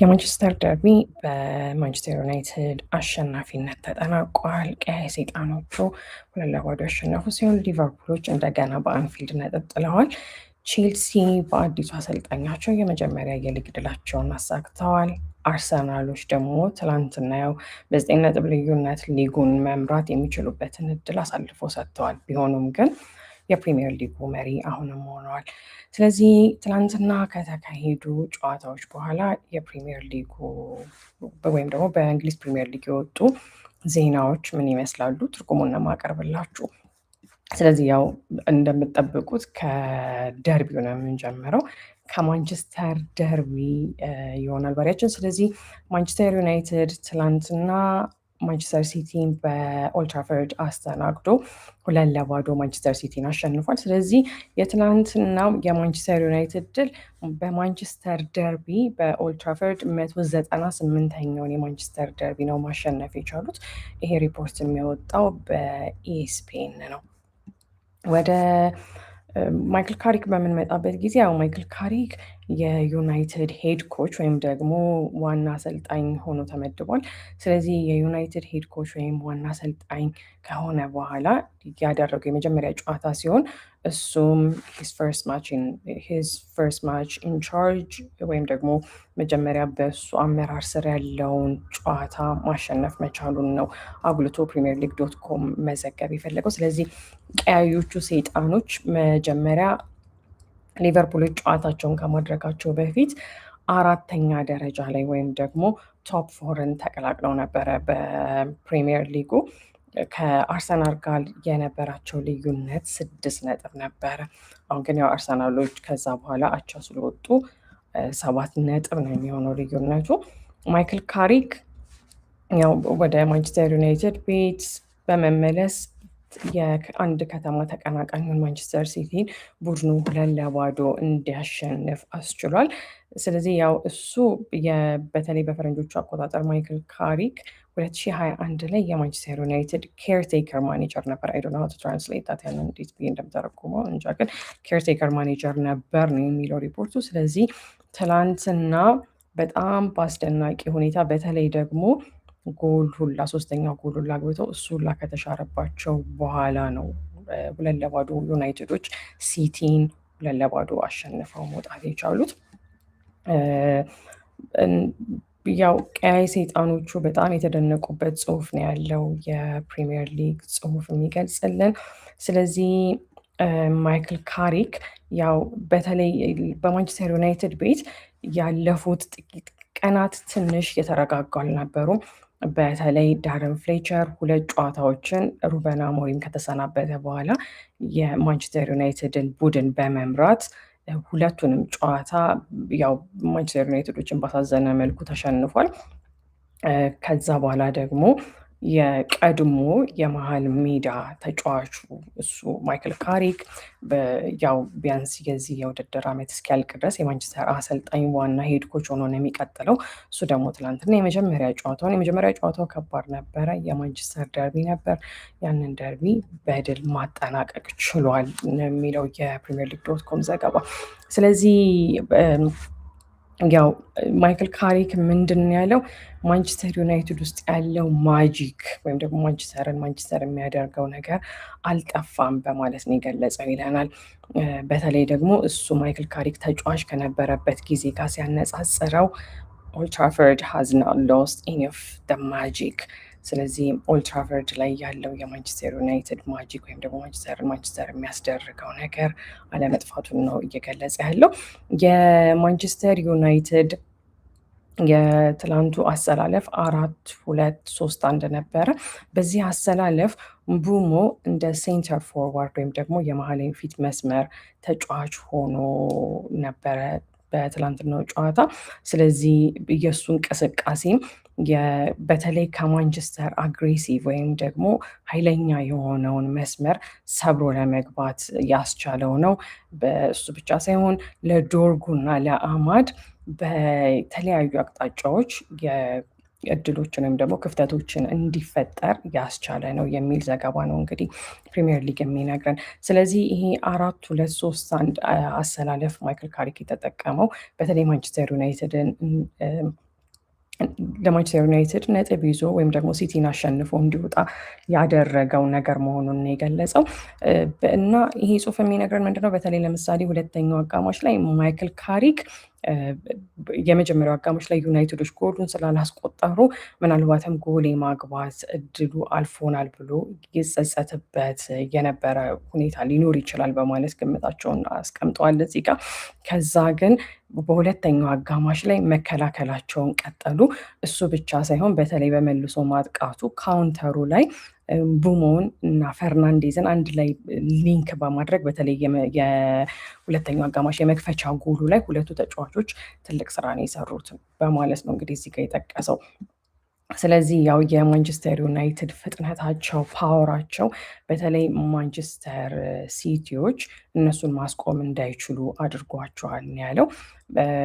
የማንቸስተር ደርቢ በማንቸስተር ዩናይትድ አሸናፊነት ተጠናቋል። ቀያይ ሰይጣኖቹ 2-0 ያሸነፉ ሲሆን ሊቨርፑሎች እንደገና በአንፊልድ ነጥብ ጥለዋል። ቼልሲ በአዲሱ አሰልጣኛቸው የመጀመሪያ የሊግ ድላቸውን አሳክተዋል። አርሰናሎች ደግሞ ትላንትና ያው በ9 ነጥብ ልዩነት ሊጉን መምራት የሚችሉበትን እድል አሳልፎ ሰጥተዋል። ቢሆኑም ግን የፕሪሚየር ሊጉ መሪ አሁንም ሆነዋል። ስለዚህ ትናንትና ከተካሄዱ ጨዋታዎች በኋላ የፕሪሚየር ሊጉ ወይም ደግሞ በእንግሊዝ ፕሪሚየር ሊግ የወጡ ዜናዎች ምን ይመስላሉ? ትርጉሙን ነው የማቀርብላችሁ። ስለዚህ ያው እንደምትጠብቁት ከደርቢው ነው የምንጀምረው። ከማንቸስተር ደርቢ ይሆናል ወሬያችን። ስለዚህ ማንቸስተር ዩናይትድ ትላንትና ማንቸስተር ሲቲን በኦልትራፎርድ አስተናግዶ 2-0 ማንቸስተር ሲቲን አሸንፏል። ስለዚህ የትናንትናው የማንቸስተር ዩናይትድ ድል በማንቸስተር ደርቢ በኦልትራፎርድ 198ኛውን የማንቸስተር ደርቢ ነው ማሸነፍ የቻሉት። ይሄ ሪፖርት የሚወጣው በኢኤስፒኤን ነው። ወደ ማይክል ካሪክ በምንመጣበት ጊዜ ያው ማይክል ካሪክ የዩናይትድ ሄድ ኮች ወይም ደግሞ ዋና አሰልጣኝ ሆኖ ተመድቧል። ስለዚህ የዩናይትድ ሄድ ኮች ወይም ዋና አሰልጣኝ ከሆነ በኋላ ያደረገው የመጀመሪያ ጨዋታ ሲሆን እሱም ሂዝ ፈርስት ማች ኢን ቻርጅ ወይም ደግሞ መጀመሪያ በእሱ አመራር ስር ያለውን ጨዋታ ማሸነፍ መቻሉን ነው አጉልቶ ፕሪሚየር ሊግ .com መዘገብ የፈለገው። ስለዚህ ቀያዮቹ ሰይጣኖች መጀመሪያ ሊቨርፑሎች ጨዋታቸውን ከማድረጋቸው በፊት 4ኛ ደረጃ ላይ ወይም ደግሞ ቶፕ 4ን ተቀላቅለው ነበረ በፕሪሚየር ሊጉ። ከአርሰናል ጋር የነበራቸው ልዩነት 6 ነጥብ ነበረ። አሁን ግን ያው አርሰናሎች ከዛ በኋላ አቻ ስለወጡ 7 ነጥብ ነው የሚሆነው ልዩነቱ። ማይክል ካሪክ ያው ወደ ማንቸስተር ዩናይትድ ቤት በመመለስ የአንድ ከተማ ተቀናቃኙን ማንቸስተር ሲቲን ቡድኑ 2-0 እንዲያሸንፍ አስችሏል። ስለዚህ ያው እሱ በተለይ በፈረንጆቹ አቆጣጠር ማይክል ካሪክ 2021 ላይ የማንቸስተር ዩናይትድ ኬርቴከር ማኔጀር ነበር። አይ ዶንት ኖ ሃው ቱ ትራንስሌት ዳት ያንን እንዴት ብዬ እንደምተረጉመው እንጃ፣ ግን ኬርቴከር ማኔጀር ነበር ነው የሚለው ሪፖርቱ። ስለዚህ ትላንትና በጣም በአስደናቂ ሁኔታ በተለይ ደግሞ ጎል ሁላ 3ኛው ጎል ሁላ አግብተው እሱ ሁላ ከተሻረባቸው በኋላ ነው 2-0 ዩናይትዶች ሲቲን 2-0 አሸንፈው መውጣት የቻሉት። ያው ቀያይ ሰይጣኖቹ በጣም የተደነቁበት ጽሁፍ ነው ያለው የፕሪሚየር ሊግ ጽሁፍ የሚገልጽልን። ስለዚህ ማይክል ካሪክ ያው በተለይ በማንቸስተር ዩናይትድ ቤት ያለፉት ጥቂት ቀናት ትንሽ የተረጋጉ አልነበሩም። በተለይ ዳረን ፍሌቸር 2 ጨዋታዎችን ሩበን አሞሪም ከተሰናበተ በኋላ የማንቸስተር ዩናይትድን ቡድን በመምራት ሁለቱንም ጨዋታ ያው ማንቸስተር ዩናይትዶችን ባሳዘነ መልኩ ተሸንፏል። ከዛ በኋላ ደግሞ የቀድሞ የመሀል ሜዳ ተጫዋቹ እሱ ማይክል ካሪክ ያው ቢያንስ የዚህ የውድድር ዓመት እስኪያልቅ ድረስ የማንቸስተር አሰልጣኝ ዋና ሄድ ኮች ሆኖ ነው የሚቀጥለው። እሱ ደግሞ ትላንትና የመጀመሪያ ጨዋታው ከባድ ነበረ። የማንቸስተር ደርቢ ነበር። ያንን ደርቢ በድል ማጠናቀቅ ችሏል የሚለው የፕሪሚየር ሊግ .com ዘገባ። ስለዚህ ያው ማይክል ካሪክ ምንድን ያለው ማንቸስተር ዩናይትድ ውስጥ ያለው ማጂክ ወይም ደግሞ ማንቸስተር የሚያደርገው ነገር አልጠፋም በማለት ነው የገለጸው ይለናል። በተለይ ደግሞ እሱ ማይክል ካሪክ ተጫዋች ከነበረበት ጊዜ ጋር ሲያነጻጽረው ኦልትራፎርድ ሃዝ ናት ሎስት ኤኒ ኦፍ ዘ ማጂክ። ስለዚህ ኦልትራፎርድ ላይ ያለው የማንቸስተር ዩናይትድ ማጂክ ወይም ደግሞ ማንቸስተር የሚያስደርገው ነገር አለመጥፋቱን ነው እየገለጸ ያለው። የማንቸስተር ዩናይትድ የትላንቱ አሰላለፍ 4-2-3-1 ነበረ። በዚህ አሰላለፍ ቡሞ እንደ ሴንተር ፎርዋርድ ወይም ደግሞ የመሀል ፊት መስመር ተጫዋች ሆኖ ነበረ በትላንትናው ጨዋታ። ስለዚህ የእሱ እንቅስቃሴም በተለይ ከማንቸስተር አግሬሲቭ ወይም ደግሞ ኃይለኛ የሆነውን መስመር ሰብሮ ለመግባት ያስቻለው ነው። በእሱ ብቻ ሳይሆን ለዶርጉና ለአማድ በተለያዩ አቅጣጫዎች እድሎችን ወይም ደግሞ ክፍተቶችን እንዲፈጠር ያስቻለ ነው የሚል ዘገባ ነው እንግዲህ ፕሪሚየር ሊግ የሚነግረን። ስለዚህ ይሄ 4-2-3-1 አሰላለፍ ማይክል ካሪክ የተጠቀመው በተለይ ማንቸስተር ዩናይትድን ለማንቸስተር ዩናይትድ ነጥብ ይዞ ወይም ደግሞ ሲቲን አሸንፎ እንዲወጣ ያደረገው ነገር መሆኑን የገለጸው እና ይሄ ጽሁፍ የሚነግረን ምንድነው? በተለይ ለምሳሌ ሁለተኛው አጋማሽ ላይ ማይክል ካሪክ የመጀመሪያው አጋማሽ ላይ ዩናይትዶች ጎሉን ስላላስቆጠሩ ምናልባትም ጎል የማግባት እድሉ አልፎናል ብሎ ይጸጸትበት የነበረ ሁኔታ ሊኖር ይችላል በማለት ግምታቸውን አስቀምጠዋል እዚህ ጋር። ከዛ ግን በሁለተኛው አጋማሽ ላይ መከላከላቸውን ቀጠሉ። እሱ ብቻ ሳይሆን በተለይ በመልሶ ማጥቃቱ ካውንተሩ ላይ ቡሞን እና ፈርናንዴዝን አንድ ላይ ሊንክ በማድረግ በተለይ የሁለተኛው አጋማሽ የመክፈቻ ጎሉ ላይ ሁለቱ ተጫዋቾች ትልቅ ስራ ነው የሰሩት በማለት ነው እንግዲህ እዚህ ጋር የጠቀሰው። ስለዚህ ያው የማንቸስተር ዩናይትድ ፍጥነታቸው፣ ፓወራቸው በተለይ ማንቸስተር ሲቲዎች እነሱን ማስቆም እንዳይችሉ አድርጓቸዋል ያለው።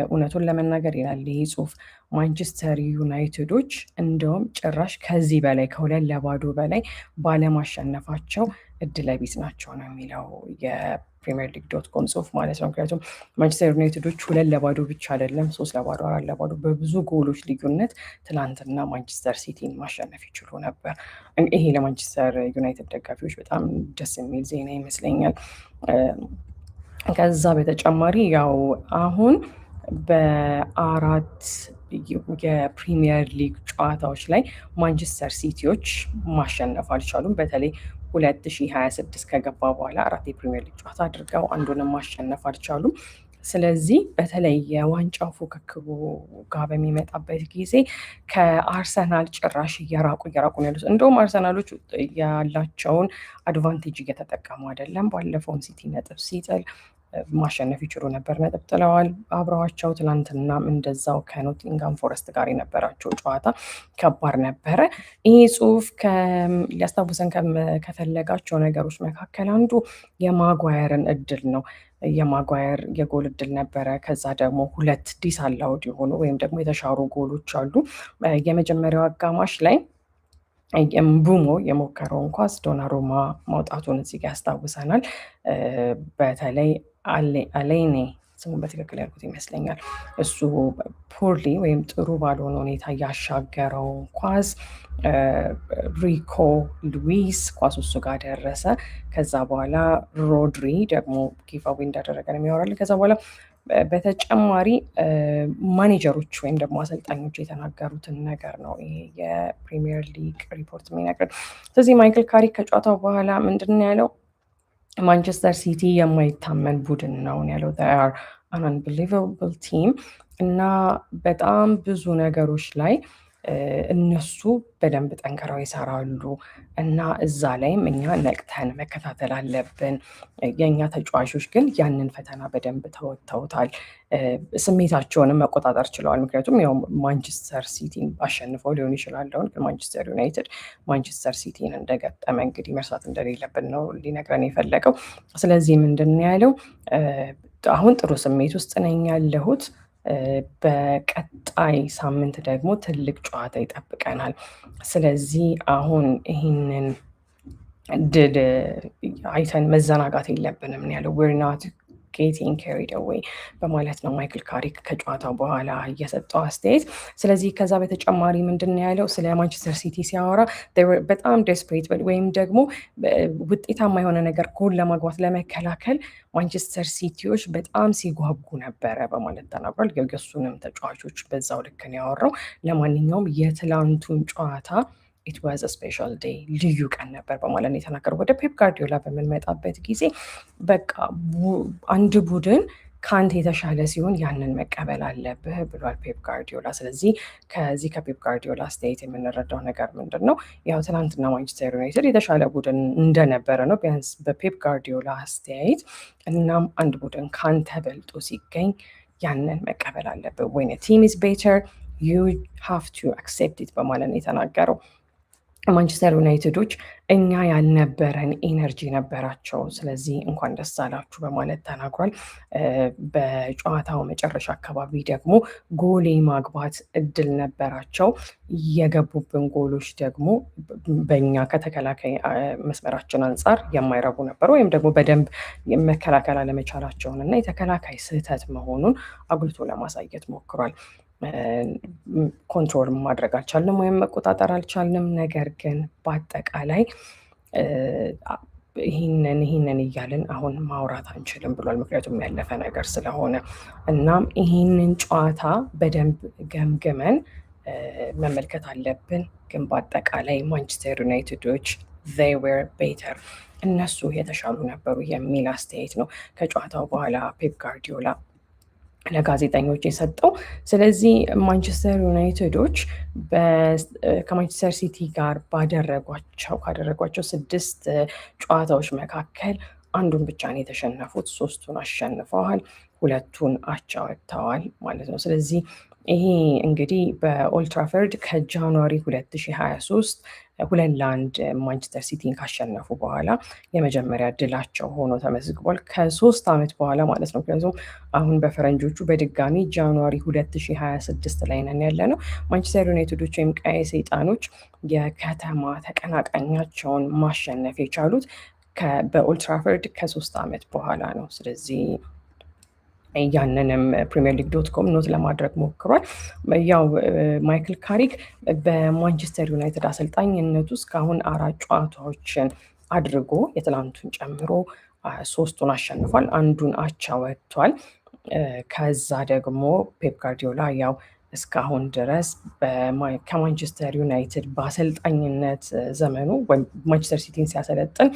እውነቱን ለመናገር ይላል ይህ ጽሁፍ ማንቸስተር ዩናይትዶች እንደውም ጭራሽ ከዚህ በላይ ከ2-0 በላይ ባለማሸነፋቸው እድለቢስ ናቸው ነው የሚለው የፕሪሚየር ሊግ .com ጽሁፍ ማለት ነው። ምክንያቱም ማንቸስተር ዩናይትዶች 2-0 ብቻ አይደለም 3-0፣ 4-0 በብዙ ጎሎች ልዩነት ትናንትና ማንቸስተር ሲቲን ማሸነፍ ይችሉ ነበር። ይሄ ለማንቸስተር ዩናይትድ ደጋፊዎች በጣም ደስ የሚል ዜና ይመስለኛል። ከዛ በተጨማሪ ያው አሁን በ4 የፕሪሚየር ሊግ ጨዋታዎች ላይ ማንቸስተር ሲቲዎች ማሸነፍ አልቻሉም። በተለይ 2026 ከገባ በኋላ 4 የፕሪሚየር ሊግ ጨዋታ አድርገው አንዱንም ማሸነፍ አልቻሉም። ስለዚህ በተለይ የዋንጫው ፉክክሩ ጋር በሚመጣበት ጊዜ ከአርሰናል ጭራሽ እየራቁ ነው ያሉት። እንደውም አርሰናሎች ያላቸውን አድቫንቴጅ እየተጠቀሙ አይደለም። ባለፈውም ሲቲ ነጥብ ሲጥል ማሸነፍ ይችሉ ነበር፣ ነጥብ ጥለዋል አብረዋቸው። ትናንትናም እንደዛው ከኖቲንጋም ፎረስት ጋር የነበራቸው ጨዋታ ከባድ ነበረ። ይህ ጽሁፍ ሊያስታውሰን ከፈለጋቸው ነገሮች መካከል አንዱ የማጓየርን እድል ነው። የማጓየር የጎል እድል ነበረ። ከዛ ደግሞ 2 ዲስአላውድ የሆኑ ወይም ደግሞ የተሻሩ ጎሎች አሉ። የመጀመሪያው አጋማሽ ላይ ቡሞ የሞከረውን ኳስ ዶናሩማ ማውጣቱን እዚህ ጋ ያስታውሰናል። በተለይ አሌኔ ስሙን በትክክል ያልኩት ይመስለኛል። እሱ ፖርሊ ወይም ጥሩ ባልሆነ ሁኔታ ያሻገረው ኳስ ሪኮ ሉዊስ ኳስ እሱ ጋር ደረሰ። ከዛ በኋላ ሮድሪ ደግሞ ጊቫዌ እንዳደረገ ነው የሚያወራል። ከዛ በኋላ በተጨማሪ ማኔጀሮች ወይም ደግሞ አሰልጣኞች የተናገሩትን ነገር ነው ይሄ የፕሪሚየር ሊግ ሪፖርት የሚነግረን። ስለዚህ ማይክል ካሪክ ከጨዋታው በኋላ ምንድን ነው ያለው? ማንቸስተር ሲቲ የማይታመን ቡድን ነው ያለው። አን አንቢሊቨብል ቲም እና በጣም ብዙ ነገሮች ላይ እነሱ በደንብ ጠንክረው ይሰራሉ እና እዛ ላይም እኛ ነቅተን መከታተል አለብን። የእኛ ተጫዋቾች ግን ያንን ፈተና በደንብ ተወጥተውታል። ስሜታቸውንም መቆጣጠር ችለዋል። ምክንያቱም ያው ማንቸስተር ሲቲን አሸንፈው ሊሆን ይችላል። ግን ማንቸስተር ዩናይትድ ማንቸስተር ሲቲን እንደገጠመ እንግዲህ መርሳት እንደሌለብን ነው ሊነግረን የፈለገው። ስለዚህ ምንድን ነው ያለው? አሁን ጥሩ ስሜት ውስጥ ነኝ ያለሁት። በቀጣይ ሳምንት ደግሞ ትልቅ ጨዋታ ይጠብቀናል። ስለዚህ አሁን ይህንን ድል አይተን መዘናጋት የለብንም ያለው። ዌር ናት ጌቲንግ ካሪድ አዌይ በማለት ነው ማይክል ካሪክ ከጨዋታው በኋላ እየሰጠው አስተያየት። ስለዚህ ከዛ በተጨማሪ ምንድን ነው ያለው? ስለ ማንቸስተር ሲቲ ሲያወራ በጣም ዴስፕሬት ወይም ደግሞ ውጤታማ የሆነ ነገር ጎል ለማግባት ለመከላከል ማንቸስተር ሲቲዎች በጣም ሲጓጉ ነበረ በማለት ተናግሯል። የሱንም ተጫዋቾች በዛው ልክ ነው ያወራው። ለማንኛውም የትላንቱን ጨዋታ ኢት ዋዝ ስፔሻል ዴይ ልዩ ቀን ነበር በማለት ነው የተናገረው። ወደ ፔፕ ጋርዲዮላ በምንመጣበት ጊዜ በቃ አንድ ቡድን ከአንተ የተሻለ ሲሆን ያንን መቀበል አለብህ ብሏል ፔፕ ጋርዲዮላ። ስለዚህ ከዚህ ከፔፕ ጋርዲዮላ አስተያየት የምንረዳው ነገር ምንድን ነው? ያው ትናንትና ማንቸስተር ዩናይትድ የተሻለ ቡድን እንደነበረ ነው ቢያንስ በፔፕ ጋርዲዮላ አስተያየት። እናም አንድ ቡድን ከአንተ በልጦ ሲገኝ ያንን መቀበል አለብህ። when a team is better you have to accept it በማለት ነው የተናገረው። ማንቸስተር ዩናይትዶች እኛ ያልነበረን ኤነርጂ ነበራቸው፣ ስለዚህ እንኳን ደስ አላችሁ በማለት ተናግሯል። በጨዋታው መጨረሻ አካባቢ ደግሞ ጎል ማግባት እድል ነበራቸው። የገቡብን ጎሎች ደግሞ በእኛ ከተከላካይ መስመራችን አንጻር የማይረቡ ነበሩ፣ ወይም ደግሞ በደንብ መከላከል አለመቻላቸውን እና የተከላካይ ስህተት መሆኑን አጉልቶ ለማሳየት ሞክሯል። ኮንትሮል ማድረግ አልቻልንም ወይም መቆጣጠር አልቻልንም። ነገር ግን በአጠቃላይ ይህንን እያልን አሁን ማውራት አንችልም ብሏል። ምክንያቱም ያለፈ ነገር ስለሆነ እናም ይህንን ጨዋታ በደንብ ገምግመን መመልከት አለብን። ግን በአጠቃላይ ማንቸስተር ዩናይትዶች they were better እነሱ የተሻሉ ነበሩ የሚል አስተያየት ነው ከጨዋታው በኋላ ፔፕ ጋርዲዮላ ለጋዜጠኞች የሰጠው። ስለዚህ ማንቸስተር ዩናይትዶች ከማንቸስተር ሲቲ ጋር ካደረጓቸው 6 ጨዋታዎች መካከል አንዱን ብቻ ነው የተሸነፉት። 3ቱን አሸንፈዋል፣ 2ቱን አቻ ወጥተዋል ማለት ነው። ስለዚህ ይሄ እንግዲህ በኦልትራፈርድ ከጃንዋሪ 2023 2-1 ማንቸስተር ሲቲን ካሸነፉ በኋላ የመጀመሪያ ድላቸው ሆኖ ተመዝግቧል። ከ3 ዓመት በኋላ ማለት ነው። ምክንያቱም አሁን በፈረንጆቹ በድጋሚ ጃንዋሪ 2026 ላይ ነን ያለ ነው። ማንቸስተር ዩናይትዶች ወይም ቀይ ሰይጣኖች የከተማ ተቀናቃኛቸውን ማሸነፍ የቻሉት በኦልትራፈርድ ከ3 ዓመት በኋላ ነው። ስለዚህ ያንንም ፕሪሚየር ሊግ .com ኖት ለማድረግ ሞክሯል። ያው ማይክል ካሪክ በማንቸስተር ዩናይትድ አሰልጣኝነቱ እስካሁን 4 ጨዋታዎችን አድርጎ የትላንቱን ጨምሮ 3ቱን አሸንፏል፣ 1ዱን አቻ ወጥቷል። ከዛ ደግሞ ፔፕ ጋርዲዮላ ያው እስካሁን ድረስ ከማንቸስተር ዩናይትድ በአሰልጣኝነት ዘመኑ ማንቸስተር ሲቲን ሲያሰለጥን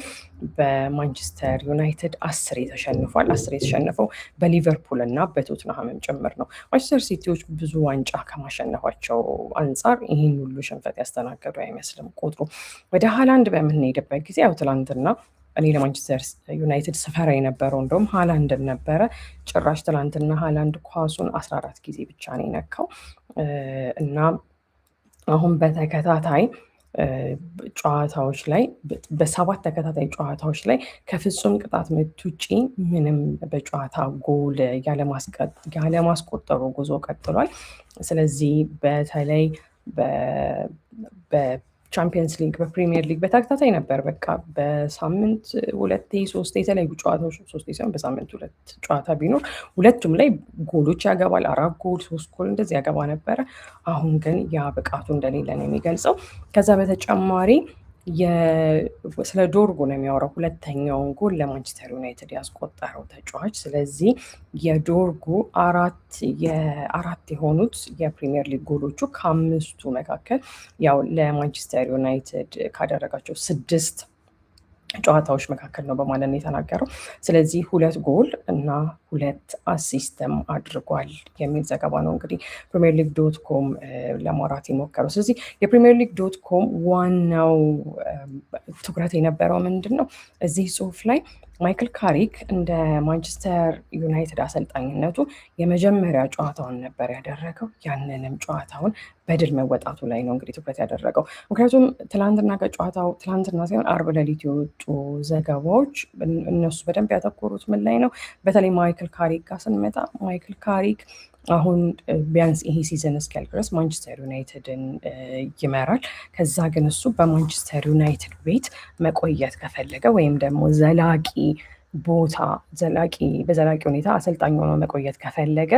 በማንቸስተር ዩናይትድ 10 ተሸንፏል። 10 የተሸነፈው በሊቨርፑል እና በቶትንሃምም ጭምር ነው። ማንቸስተር ሲቲዎች ብዙ ዋንጫ ከማሸነፋቸው አንጻር ይህን ሁሉ ሽንፈት ያስተናገዱ አይመስልም ቁጥሩ። ወደ ሃላንድ በምንሄድበት ጊዜ ያው ትላንትና እኔ ለማንቸስተር ዩናይትድ ስፈራ የነበረው እንደውም ሃላንድን ነበረ። ጭራሽ ትላንትና ሃላንድ ኳሱን 14 ጊዜ ብቻ ነው የነካው እና አሁን በተከታታይ ጨዋታዎች ላይ በ7 ተከታታይ ጨዋታዎች ላይ ከፍጹም ቅጣት ምት ውጪ ምንም በጨዋታ ጎል ያለማስቆጠሩ ጉዞ ቀጥሏል። ስለዚህ በተለይ ቻምፒየንስ ሊግ በፕሪሚየር ሊግ በተከታታይ ነበር። በቃ በሳምንት 2-3 የተለያዩ ጨዋታዎች 3 ሳይሆን በሳምንት 2 ጨዋታ ቢኖር 2ቱም ላይ ጎሎች ያገባል። 4 ጎል 3 ጎል እንደዚህ ያገባ ነበረ። አሁን ግን ያ ብቃቱ እንደሌለ ነው የሚገልጸው። ከዛ በተጨማሪ ስለ ዶርጉ ነው የሚያወራው። 2ኛውን ጎል ለማንቸስተር ዩናይትድ ያስቆጠረው ተጫዋች። ስለዚህ የዶርጉ 4 የሆኑት የፕሪሚየር ሊግ ጎሎቹ ከ5ቱ መካከል ያው ለማንቸስተር ዩናይትድ ካደረጋቸው 6 ጨዋታዎች መካከል ነው በማለት ነው የተናገረው። ስለዚህ 2 ጎል እና 2 አሲስትም አድርጓል የሚል ዘገባ ነው እንግዲህ ፕሪሚየር ሊግ .com ለማውራት የሞከረው። ስለዚህ የፕሪሚየር ሊግ .com ዋናው ትኩረት የነበረው ምንድን ነው? እዚህ ጽሁፍ ላይ ማይክል ካሪክ እንደ ማንቸስተር ዩናይትድ አሰልጣኝነቱ የመጀመሪያ ጨዋታውን ነበር ያደረገው። ያንንም ጨዋታውን በድል መወጣቱ ላይ ነው እንግዲህ ትኩረት ያደረገው። ምክንያቱም ትላንትና ሳይሆን አርብ ሌሊት የወጡ ዘገባዎች እነሱ በደንብ ያተኮሩት ምን ላይ ነው? በተለይ ማይክል ካሪክ ጋር ስንመጣ ማይክል ካሪክ አሁን ቢያንስ ይሄ ሲዘን እስኪያልቅ ድረስ ማንቸስተር ዩናይትድን ይመራል። ከዛ ግን እሱ በማንቸስተር ዩናይትድ ቤት መቆየት ከፈለገ ወይም ደግሞ በዘላቂ ሁኔታ አሰልጣኝ ሆኖ መቆየት ከፈለገ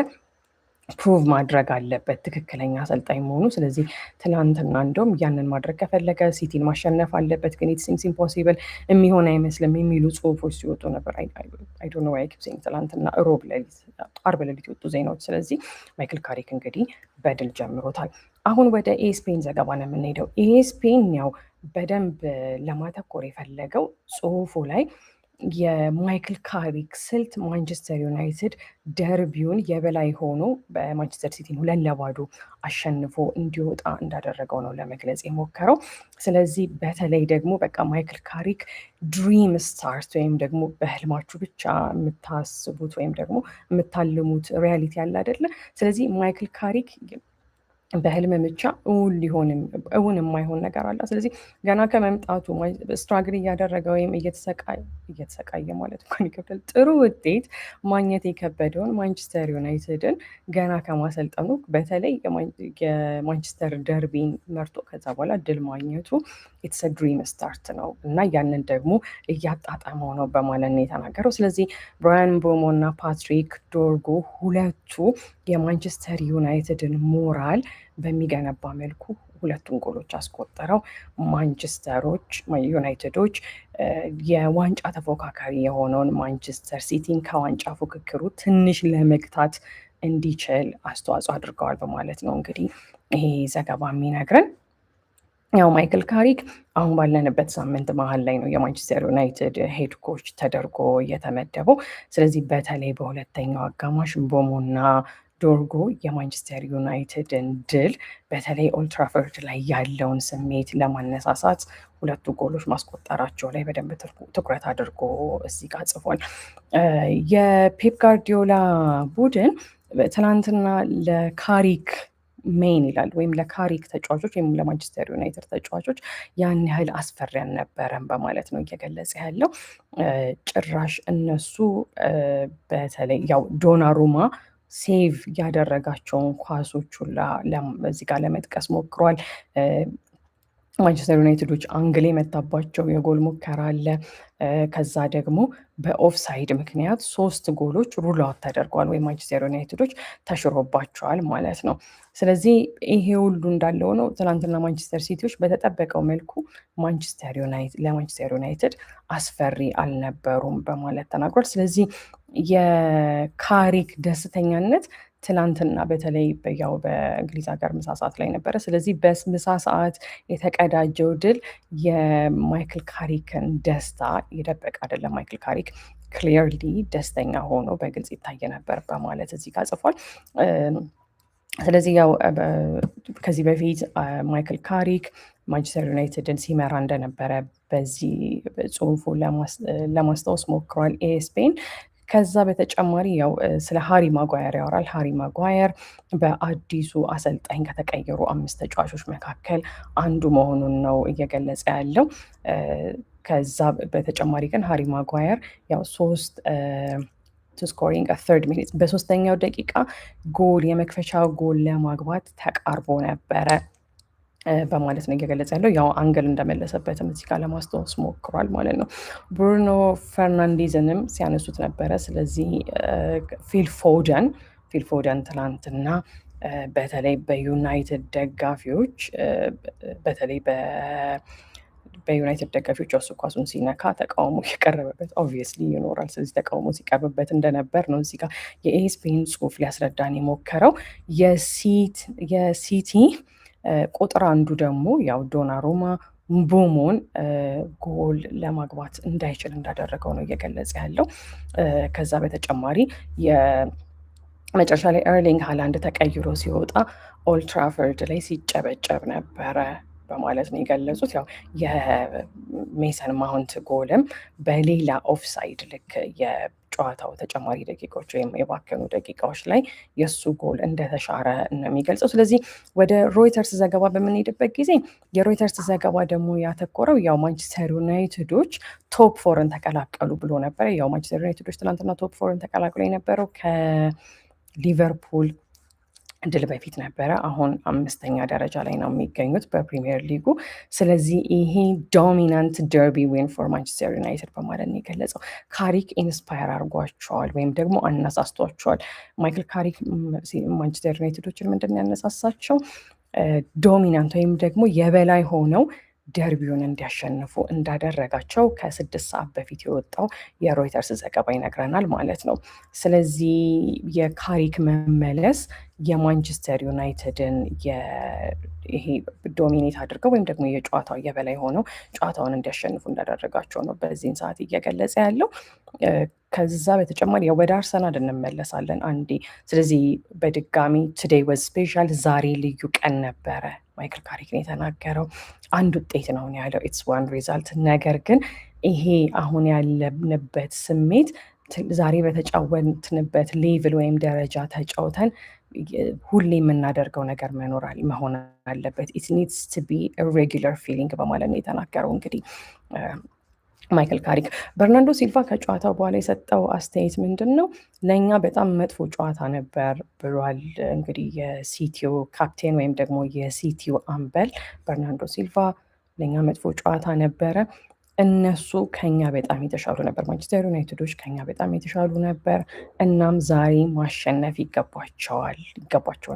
ፕሩቭ ማድረግ አለበት ትክክለኛ አሰልጣኝ መሆኑ። ስለዚህ ትናንትና እንደውም ያንን ማድረግ ከፈለገ ሲቲን ማሸነፍ አለበት። ግን ኢት ሲምስ ኢምፖሲብል የሚሆን አይመስልም የሚሉ ጽሁፎች ሲወጡ ነበር። አይ ዶንት ኖ ዋይ ትላንትና አርብ ሌሊት የወጡ ዜናዎች። ስለዚህ ማይክል ካሪክ እንግዲህ በድል ጀምሮታል። አሁን ወደ ኤስፔን ዘገባ ነው የምንሄደው። ኤስፔን ያው በደንብ ለማተኮር የፈለገው ጽሁፉ ላይ የማይክል ካሪክ ስልት ማንቸስተር ዩናይትድ ደርቢውን የበላይ ሆኖ በማንቸስተር ሲቲን 2-0 አሸንፎ እንዲወጣ እንዳደረገው ነው ለመግለጽ የሞከረው። ስለዚህ በተለይ ደግሞ በቃ ማይክል ካሪክ ድሪም ስታርት ወይም ደግሞ በህልማችሁ ብቻ የምታስቡት ወይም ደግሞ የምታልሙት ሪያሊቲ ያለ አይደለ። ስለዚህ ማይክል ካሪክ በህልም ብቻ እውን የማይሆን ነገር አለ። ስለዚህ ገና ከመምጣቱ ስትራግል እያደረገ ወይም እየተሰቃየ ማለት እንኳን ይከብዳል፣ ጥሩ ውጤት ማግኘት የከበደውን ማንቸስተር ዩናይትድን ገና ከማሰልጠኑ በተለይ የማንቸስተር ደርቢን መርጦ ከዛ በኋላ ድል ማግኘቱ ኢትስ ድሪም ስታርት ነው እና ያንን ደግሞ እያጣጣመው ነው በማለት ነው የተናገረው። ስለዚህ ብራያን ምቦሞ እና ፓትሪክ ዶርጉ ሁለቱ የማንቸስተር ዩናይትድን ሞራል በሚገነባ መልኩ ሁለቱን ጎሎች አስቆጠረው ማንቸስተሮች ዩናይትዶች የዋንጫ ተፎካካሪ የሆነውን ማንቸስተር ሲቲን ከዋንጫ ፉክክሩ ትንሽ ለመግታት እንዲችል አስተዋጽኦ አድርገዋል በማለት ነው እንግዲህ ይሄ ዘገባ የሚነግረን። ያው ማይክል ካሪክ አሁን ባለንበት ሳምንት መሀል ላይ ነው የማንቸስተር ዩናይትድ ሄድ ኮች ተደርጎ የተመደበው። ስለዚህ በተለይ በሁለተኛው አጋማሽ ምቦሞና ዶርጉ የማንቸስተር ዩናይትድን ድል በተለይ ኦልትራፎርድ ላይ ያለውን ስሜት ለማነሳሳት ሁለቱ ጎሎች ማስቆጠራቸው ላይ በደንብ ትኩረት አድርጎ እዚህ ጋር ጽፏል። የፔፕ ጋርዲዮላ ቡድን ትናንትና ለካሪክ ሜን ይላል ወይም ለካሪክ ተጫዋቾች ወይም ለማንቸስተር ዩናይትድ ተጫዋቾች ያን ያህል አስፈሪ አልነበረም በማለት ነው እየገለጸ ያለው። ጭራሽ እነሱ በተለይ ያው ዶናሩማ ሴቭ ያደረጋቸውን ኳሶች ሁላ እዚህ ጋር ለመጥቀስ ሞክሯል። ማንቸስተር ዩናይትዶች አንግል የመታባቸው የጎል ሙከራ አለ። ከዛ ደግሞ በኦፍሳይድ ምክንያት 3 ጎሎች ሩላውት ተደርገዋል ወይም ማንቸስተር ዩናይትዶች ተሽሮባቸዋል ማለት ነው። ስለዚህ ይሄ ሁሉ እንዳለው ነው። ትናንትና ማንቸስተር ሲቲዎች በተጠበቀው መልኩ ለማንቸስተር ዩናይትድ አስፈሪ አልነበሩም በማለት ተናግሯል። ስለዚህ የካሪክ ደስተኛነት ትናንትና በተለይ ያው በእንግሊዝ ሀገር ምሳ ሰዓት ላይ ነበረ። ስለዚህ በምሳ ሰዓት የተቀዳጀው ድል የማይክል ካሪክን ደስታ የደበቀ አይደለም። ማይክል ካሪክ ክሊርሊ ደስተኛ ሆኖ በግልጽ ይታየ ነበር በማለት እዚህ ጋር ጽፏል። ስለዚህ ያው ከዚህ በፊት ማይክል ካሪክ ማንቸስተር ዩናይትድን ሲመራ እንደነበረ በዚህ ጽሁፉ ለማስታወስ ሞክሯል ኤስፔን። ከዛ በተጨማሪ ያው ስለ ሃሪ ማጓየር ያወራል። ሃሪ ማጓየር በአዲሱ አሰልጣኝ ከተቀየሩ 5 ተጫዋቾች መካከል አንዱ መሆኑን ነው እየገለጸ ያለው። ከዛ በተጨማሪ ግን ሃሪ ማጓየር ያው 3 ስኮሪንግ ተርድ ሚኒት በ3ኛው ደቂቃ ጎል የመክፈቻ ጎል ለማግባት ተቃርቦ ነበረ በማለት ነው እየገለጸ ያለው። ያው አንግል እንደመለሰበትም እዚህ ጋር ለማስታወስ ሞክሯል ማለት ነው። ብሩኖ ፈርናንዴዝንም ሲያነሱት ነበረ። ስለዚህ ፊል ፎደን ትናንትና በተለይ በዩናይትድ ደጋፊዎች በዩናይትድ ደጋፊዎች እሱ ኳሱን ሲነካ ተቃውሞ የቀረበበት ኦብቪየስሊ ይኖራል። ስለዚህ ተቃውሞ ሲቀርብበት እንደነበር ነው እዚህ ጋር የኤስፔን ጽሁፍ ሊያስረዳን የሞከረው። የሲቲ ቁጥር አንዱ ደግሞ ያው ዶናሩማ ምቦሞን ጎል ለማግባት እንዳይችል እንዳደረገው ነው እየገለጸ ያለው። ከዛ በተጨማሪ የመጨረሻ ላይ ኤርሊንግ ሃላንድ ተቀይሮ ሲወጣ ኦልትራፎርድ ላይ ሲጨበጨብ ነበረ በማለት ነው የገለጹት። ያው የሜሰን ማውንት ጎልም በሌላ ኦፍሳይድ ልክ የጨዋታው ተጨማሪ ደቂቃዎች ወይም የባከኑ ደቂቃዎች ላይ የእሱ ጎል እንደተሻረ ነው የሚገልጸው። ስለዚህ ወደ ሮይተርስ ዘገባ በምንሄድበት ጊዜ የሮይተርስ ዘገባ ደግሞ ያተኮረው ያው ማንቸስተር ዩናይትዶች ቶፕ 4ን ተቀላቀሉ ብሎ ነበረ። ያው ማንቸስተር ዩናይትዶች ትናንትና ቶፕ 4ን ተቀላቅሎ የነበረው ከሊቨርፑል ድል በፊት ነበረ። አሁን 5ኛ ደረጃ ላይ ነው የሚገኙት በፕሪሚየር ሊጉ። ስለዚህ ይሄ ዶሚናንት ደርቢ ዊን ፎር ማንቸስተር ዩናይትድ በማለት ነው የገለጸው። ካሪክ ኢንስፓየር አድርጓቸዋል ወይም ደግሞ አነሳስቷቸዋል። ማይክል ካሪክ ማንቸስተር ዩናይትዶችን ምንድን ያነሳሳቸው ዶሚናንት ወይም ደግሞ የበላይ ሆነው ደርቢውን እንዲያሸንፉ እንዳደረጋቸው ከ6 ሰዓት በፊት የወጣው የሮይተርስ ዘገባ ይነግረናል ማለት ነው። ስለዚህ የካሪክ መመለስ የማንቸስተር ዩናይትድን ይሄ ዶሚኔት አድርገው ወይም ደግሞ የጨዋታው የበላይ ሆነው ጨዋታውን እንዲያሸንፉ እንዳደረጋቸው ነው በዚህን ሰዓት እየገለጸ ያለው። ከዛ በተጨማሪ ወደ አርሰናል እንመለሳለን አንዴ። ስለዚህ በድጋሚ ቱዴይ ወዝ ስፔሻል፣ ዛሬ ልዩ ቀን ነበረ ማይክል ካሪክ ነው የተናገረው። አንድ ውጤት ነው ያለው ኢትስ ዋን ሪዛልት። ነገር ግን ይሄ አሁን ያለንበት ስሜት ዛሬ በተጫወትንበት ሌቭል ወይም ደረጃ ተጫውተን ሁሌ የምናደርገው ነገር መሆን አለበት። ኢት ኒድስ ቱ ቢ ሬጉላር ፊሊንግ በማለት ነው የተናገረው። እንግዲህ ማይክል ካሪክ በርናንዶ ሲልቫ ከጨዋታው በኋላ የሰጠው አስተያየት ምንድን ነው? ለእኛ በጣም መጥፎ ጨዋታ ነበር ብሏል። እንግዲህ የሲቲው ካፕቴን ወይም ደግሞ የሲቲው አምበል በርናንዶ ሲልቫ ለእኛ መጥፎ ጨዋታ ነበረ። እነሱ ከኛ በጣም የተሻሉ ነበር። ማንቸስተር ዩናይትዶች ከኛ በጣም የተሻሉ ነበር። እናም ዛሬ ማሸነፍ ይገባቸው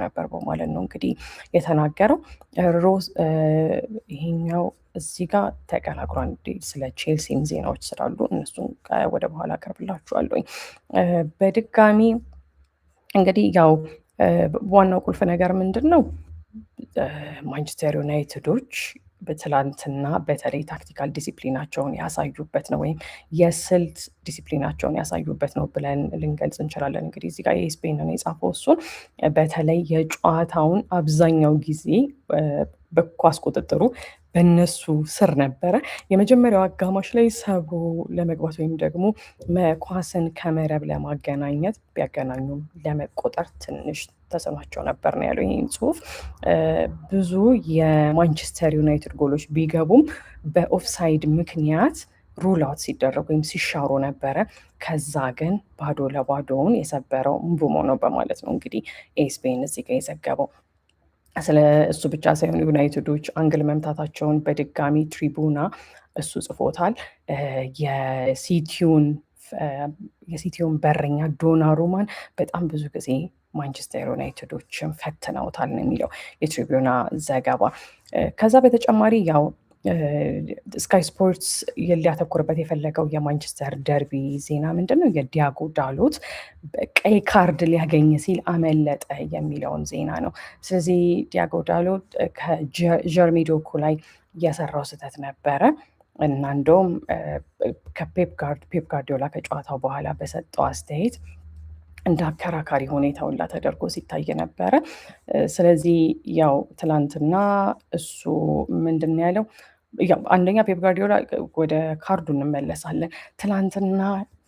ነበር በማለት ነው እንግዲህ የተናገረው። ሮዝ ይሄኛው እዚህ ጋር ተቀላቅሏል። ስለ ቼልሲም ዜናዎች ስላሉ እነሱን ወደ በኋላ አቀርብላችኋለሁ። በድጋሚ እንግዲህ ያው ዋናው ቁልፍ ነገር ምንድን ነው? ማንቸስተር ዩናይትዶች በትላንትና በተለይ ታክቲካል ዲሲፕሊናቸውን ያሳዩበት ነው ወይም የስልት ዲሲፕሊናቸውን ያሳዩበት ነው ብለን ልንገልጽ እንችላለን። እንግዲህ እዚህ ጋር የስፔን ነው የጻፈው። እሱን በተለይ የጨዋታውን አብዛኛው ጊዜ በኳስ ቁጥጥሩ በእነሱ ስር ነበረ። የመጀመሪያው አጋማሽ ላይ ሰብሮ ለመግባት ወይም ደግሞ ኳስን ከመረብ ለማገናኘት ቢያገናኙም ለመቆጠር ትንሽ ተሰኗቸው ነበር ነው ያለው ይህን ጽሁፍ። ብዙ የማንቸስተር ዩናይትድ ጎሎች ቢገቡም በኦፍሳይድ ምክንያት ሩል አውት ሲደረጉ ወይም ሲሻሩ ነበረ። ከዛ ግን ባዶ ለባዶውን የሰበረው ምቡሞ ነው በማለት ነው እንግዲህ ኤስፔን እዚህ ጋር የዘገበው። ስለ እሱ ብቻ ሳይሆን ዩናይትዶች አንግል መምታታቸውን በድጋሚ ትሪቡና እሱ ጽፎታል። የሲቲውን በረኛ ዶናሩማን በጣም ብዙ ጊዜ ማንቸስተር ዩናይትዶችን ፈትነውታል ነው የሚለው የትሪቡና ዘገባ። ከዛ በተጨማሪ ያው ስካይ ስፖርትስ ሊያተኩርበት የፈለገው የማንቸስተር ደርቢ ዜና ምንድን ነው? የዲያጎ ዳሎት ቀይ ካርድ ሊያገኝ ሲል አመለጠ የሚለውን ዜና ነው። ስለዚህ ዲያጎ ዳሎት ከጀርሚ ዶኩ ላይ የሰራው ስህተት ነበረ እና እንደውም ከፔፕ ጋርዲዮላ ከጨዋታው በኋላ በሰጠው አስተያየት እንደ አከራካሪ ሁኔታውላ ተደርጎ ሲታይ ነበረ። ስለዚህ ያው ትላንትና እሱ ምንድን ያለው አንደኛ ፔፕ ጋርዲዮላ ወደ ካርዱ እንመለሳለን። ትላንትና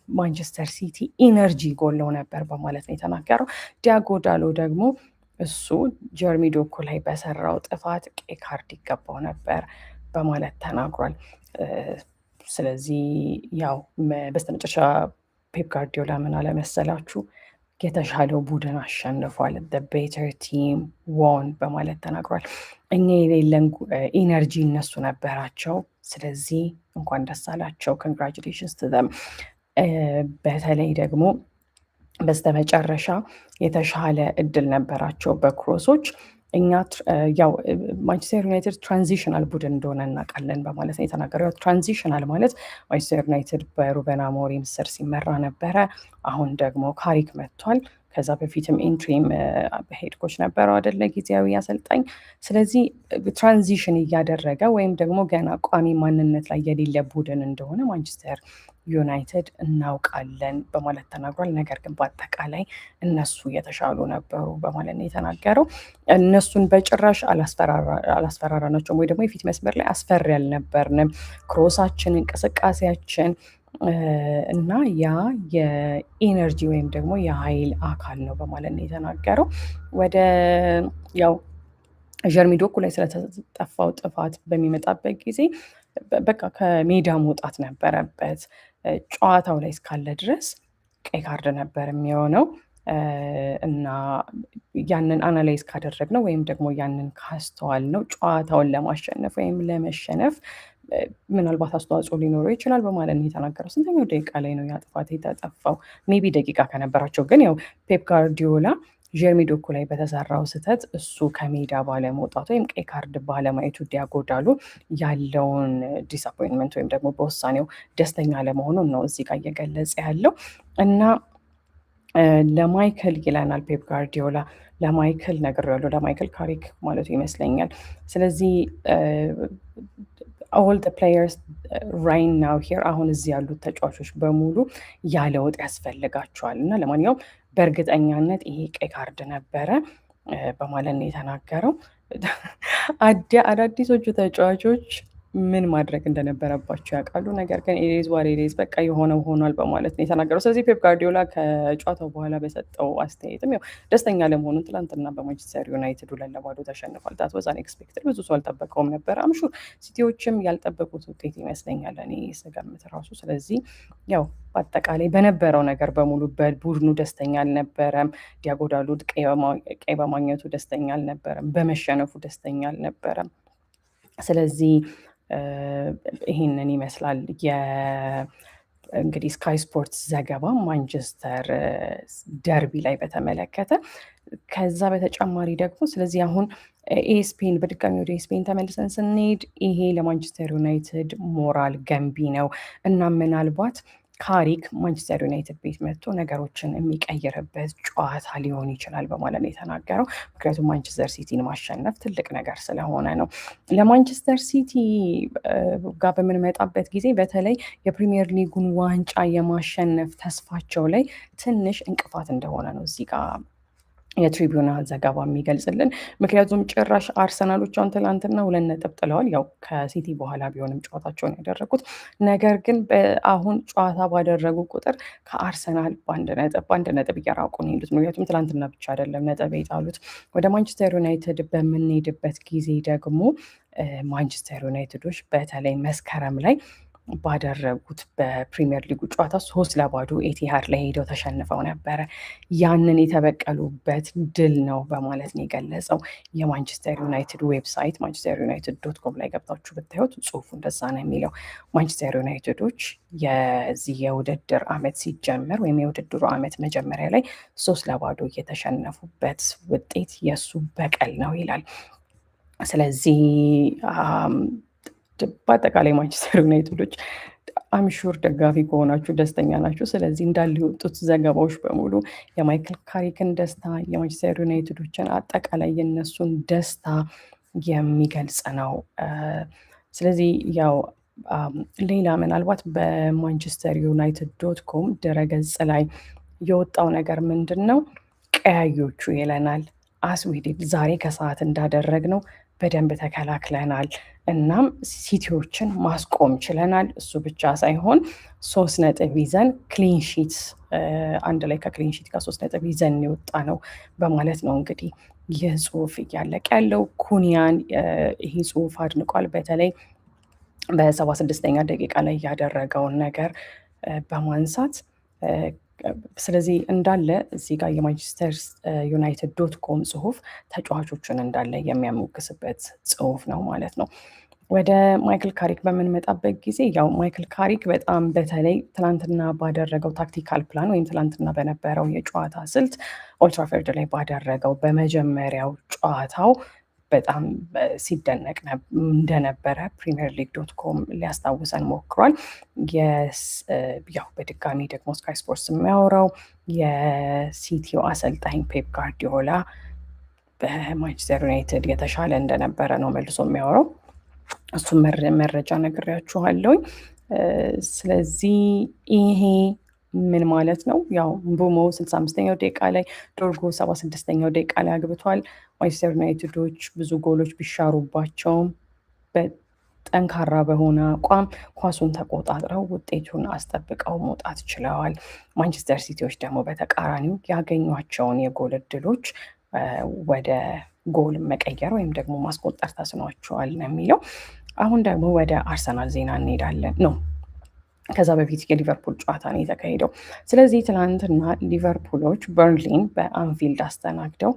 ማንቸስተር ሲቲ ኢነርጂ ጎለው ነበር በማለት ነው የተናገረው። ዲያጎ ዳሎ ደግሞ እሱ ጀርሚ ዶኩ ላይ በሰራው ጥፋት ቀይ ካርድ ይገባው ነበር በማለት ተናግሯል። ስለዚህ ያው በስተመጨረሻ ፔፕ ጋርዲዮላ ምን አለመሰላችሁ? የተሻለው ቡድን አሸንፏል፣ ቤተር ቲም ዎን በማለት ተናግሯል። እኛ የሌለን ኢነርጂ እነሱ ነበራቸው። ስለዚህ እንኳን ደስ አላቸው፣ ኮንግራቹሌሽንስ ቱ ዘም። በተለይ ደግሞ በስተመጨረሻ የተሻለ እድል ነበራቸው በክሮሶች። እኛ ያው ማንቸስተር ዩናይትድ ትራንዚሽናል ቡድን እንደሆነ እናውቃለን በማለት ነው የተናገረው። ትራንዚሽናል ማለት ማንቸስተር ዩናይትድ በሩበን አሞሪም ስር ሲመራ ነበረ። አሁን ደግሞ ካሪክ መጥቷል። ከዛ በፊትም ኢንትሪም ሄድ ኮች ነበረው አይደለ፣ ጊዜያዊ አሰልጣኝ። ስለዚህ ትራንዚሽን እያደረገ ወይም ደግሞ ገና ቋሚ ማንነት ላይ የሌለ ቡድን እንደሆነ ማንቸስተር ዩናይትድ እናውቃለን በማለት ተናግሯል። ነገር ግን በአጠቃላይ እነሱ የተሻሉ ነበሩ በማለት ነው የተናገረው። እነሱን በጭራሽ አላስፈራራናቸውም ወይ ደግሞ የፊት መስመር ላይ አስፈሪ አልነበርንም። ክሮሳችን፣ እንቅስቃሴያችን እና ያ የኢነርጂ ወይም ደግሞ የኃይል አካል ነው በማለት ነው የተናገረው። ወደ ያው ጀርሚ ዶኩ ላይ ስለተጠፋው ጥፋት በሚመጣበት ጊዜ በቃ ከሜዳ መውጣት ነበረበት። ጨዋታው ላይ እስካለ ድረስ ቀይ ካርድ ነበር የሚሆነው እና ያንን አናላይዝ ካደረግ ነው ወይም ደግሞ ያንን ካስተዋል ነው ጨዋታውን ለማሸነፍ ወይም ለመሸነፍ ምናልባት አስተዋጽኦ ሊኖረው ይችላል በማለት ነው የተናገረው። ስንተኛው ደቂቃ ላይ ነው ያ ጥፋት የተጠፋው? ሜቢ ደቂቃ ከነበራቸው። ግን ያው ፔፕ ጋርዲዮላ ጀርሚ ዶኩ ላይ በተሰራው ስህተት እሱ ከሜዳ ባለመውጣቱ ወይም ቀይ ካርድ ባለማየቱ ዲያጎ ዳሎ ያለውን ዲስአፖይንትመንት ወይም ደግሞ በውሳኔው ደስተኛ ለመሆኑን ነው እዚህ ጋር እየገለጸ ያለው እና ለማይክል ይለናል ፔፕ ጋርዲዮላ። ለማይክል ነግሬዋለሁ፣ ለማይክል ካሪክ ማለቱ ይመስለኛል። ስለዚህ ኦል ዘ ፕሌየርስ ራይት ናው ሂር፣ አሁን እዚህ ያሉት ተጫዋቾች በሙሉ ያለውጥ ያስፈልጋቸዋል እና ለማንኛውም በእርግጠኛነት ይሄ ቀይ ካርድ ነበረ በማለት ነው የተናገረው። አዳዲሶቹ ተጫዋቾች ምን ማድረግ እንደነበረባቸው ያውቃሉ። ነገር ግን ኢዝ ዋት ኢት ኢዝ በቃ የሆነው ሆኗል በማለት ነው የተናገረው። ስለዚህ ፔፕ ጋርዲዮላ ከጨዋታው በኋላ በሰጠው አስተያየትም ያው ደስተኛ ለመሆኑን ትላንትና በማንቸስተር ዩናይትድ 2-0 ተሸንፏል። ታት ዋዝ አንኤክስፔክትድ፣ ብዙ ሰው አልጠበቀውም ነበር። አምሹር ሲቲዎችም ያልጠበቁት ውጤት ይመስለኛል እኔ ስገምት ራሱ። ስለዚህ ያው በአጠቃላይ በነበረው ነገር በሙሉ በቡድኑ ደስተኛ አልነበረም። ዲያጎ ዳሎት ቀይ በማግኘቱ ደስተኛ አልነበረም። በመሸነፉ ደስተኛ አልነበረም። ስለዚህ ይህንን ይመስላል እንግዲህ ስካይ ስፖርትስ ዘገባ ማንቸስተር ደርቢ ላይ በተመለከተ። ከዛ በተጨማሪ ደግሞ ስለዚህ አሁን ኤስፔን በድጋሚ ወደ ኤስፔን ተመልሰን ስንሄድ ይሄ ለማንቸስተር ዩናይትድ ሞራል ገንቢ ነው እና ምናልባት ካሪክ ማንቸስተር ዩናይትድ ቤት መጥቶ ነገሮችን የሚቀይርበት ጨዋታ ሊሆን ይችላል በማለት ነው የተናገረው። ምክንያቱም ማንቸስተር ሲቲን ማሸነፍ ትልቅ ነገር ስለሆነ ነው። ለማንቸስተር ሲቲ ጋር በምንመጣበት ጊዜ በተለይ የፕሪሚየር ሊጉን ዋንጫ የማሸነፍ ተስፋቸው ላይ ትንሽ እንቅፋት እንደሆነ ነው እዚህ ጋር የትሪቢዩናል ዘገባ የሚገልጽልን። ምክንያቱም ጭራሽ አርሰናሎች አሁን ትላንትና 2 ነጥብ ጥለዋል። ያው ከሲቲ በኋላ ቢሆንም ጨዋታቸውን ያደረጉት ነገር ግን አሁን ጨዋታ ባደረጉ ቁጥር ከአርሰናል በአንድ ነጥብ እየራቁ ነው ያሉት። ምክንያቱም ትላንትና ብቻ አይደለም ነጥብ የጣሉት። ወደ ማንቸስተር ዩናይትድ በምንሄድበት ጊዜ ደግሞ ማንቸስተር ዩናይትዶች በተለይ መስከረም ላይ ባደረጉት በፕሪሚየር ሊጉ ጨዋታ 3-0 ኤቲሃድ ላይ ሄደው ተሸንፈው ነበረ። ያንን የተበቀሉበት ድል ነው በማለት ነው የገለጸው የማንቸስተር ዩናይትድ ዌብሳይት manchesterunited.com ላይ ገብታችሁ ብታዩት ጽሁፉ እንደዛ ነው የሚለው። ማንቸስተር ዩናይትዶች የዚህ የውድድር ዓመት ሲጀመር ወይም የውድድሩ ዓመት መጀመሪያ ላይ 3-0 የተሸነፉበት ውጤት የእሱ በቀል ነው ይላል። ስለዚህ በአጠቃላይ ማንቸስተር ዩናይትዶች አምሹር ደጋፊ ከሆናችሁ ደስተኛ ናችሁ። ስለዚህ እንዳሉ የወጡት ዘገባዎች በሙሉ የማይክል ካሪክን ደስታ፣ የማንቸስተር ዩናይትዶችን አጠቃላይ የነሱን ደስታ የሚገልጽ ነው። ስለዚህ ያው ሌላ ምናልባት በማንቸስተር ዩናይትድ .com ድረገጽ ላይ የወጣው ነገር ምንድን ነው? ቀያዮቹ ይለናል። አስዊድድ ዛሬ ከሰዓት እንዳደረግ ነው በደንብ ተከላክለናል። እናም ሲቲዎችን ማስቆም ችለናል። እሱ ብቻ ሳይሆን 3 ነጥብ ይዘን ክሊንሺት አንድ ላይ ከክሊንሺት ጋር 3 ነጥብ ይዘን የወጣ ነው በማለት ነው እንግዲህ ይህ ጽሁፍ እያለቀ ያለው። ኩኒያን ይህ ጽሁፍ አድንቋል። በተለይ በ76ኛ ደቂቃ ላይ ያደረገውን ነገር በማንሳት ስለዚህ እንዳለ እዚህ ጋር የማንቸስተር ዩናይትድ .com ጽሁፍ ተጫዋቾችን እንዳለ የሚያሞግስበት ጽሁፍ ነው ማለት ነው። ወደ ማይክል ካሪክ በምንመጣበት ጊዜ ያው ማይክል ካሪክ በጣም በተለይ ትናንትና ባደረገው ታክቲካል ፕላን ወይም ትናንትና በነበረው የጨዋታ ስልት ኦልትራፎርድ ላይ ባደረገው በመጀመሪያው ጨዋታው በጣም ሲደነቅ እንደነበረ ፕሪሚየር ሊግ .com ሊያስታውሰን ሞክሯል። ያው በድጋሚ ደግሞ ስካይ ስፖርትስ የሚያወራው የሲቲው አሰልጣኝ ፔፕ ጋርዲዮላ በማንቸስተር ዩናይትድ የተሻለ እንደነበረ ነው መልሶ የሚያወራው። እሱም መረጃ ነግሬያችኋለሁኝ። ስለዚህ ይሄ ምን ማለት ነው? ያው ቡሞ 65ኛው ደቂቃ ላይ ዶርጎ 76ኛው ደቂቃ ላይ አግብቷል። ማንቸስተር ዩናይትዶች ብዙ ጎሎች ቢሻሩባቸውም በጠንካራ በሆነ አቋም ኳሱን ተቆጣጥረው ውጤቱን አስጠብቀው መውጣት ችለዋል። ማንቸስተር ሲቲዎች ደግሞ በተቃራኒው ያገኟቸውን የጎል እድሎች ወደ ጎል መቀየር ወይም ደግሞ ማስቆጠር ተስኗቸዋል ነው የሚለው። አሁን ደግሞ ወደ አርሰናል ዜና እንሄዳለን ነው። ከዛ በፊት የሊቨርፑል ጨዋታ ነው የተካሄደው። ስለዚህ ትናንትና ሊቨርፑሎች በርንሊን በአንፊልድ አስተናግደው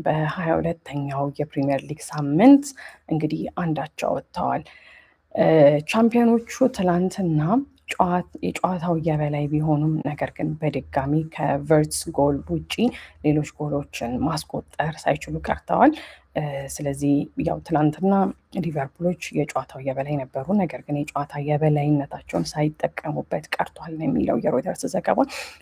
በ22ኛው የፕሪሚየር ሊግ ሳምንት እንግዲህ አንዳቸው ወጥተዋል። ቻምፒዮኖቹ ትላንትና የጨዋታው የበላይ ቢሆኑም ነገር ግን በድጋሚ ከቨርትስ ጎል ውጪ ሌሎች ጎሎችን ማስቆጠር ሳይችሉ ቀርተዋል። ስለዚህ ያው ትላንትና ሊቨርፑሎች የጨዋታው የበላይ ነበሩ፣ ነገር ግን የጨዋታ የበላይነታቸውን ሳይጠቀሙበት ቀርቷል ነው የሚለው የሮይተርስ ዘገባ።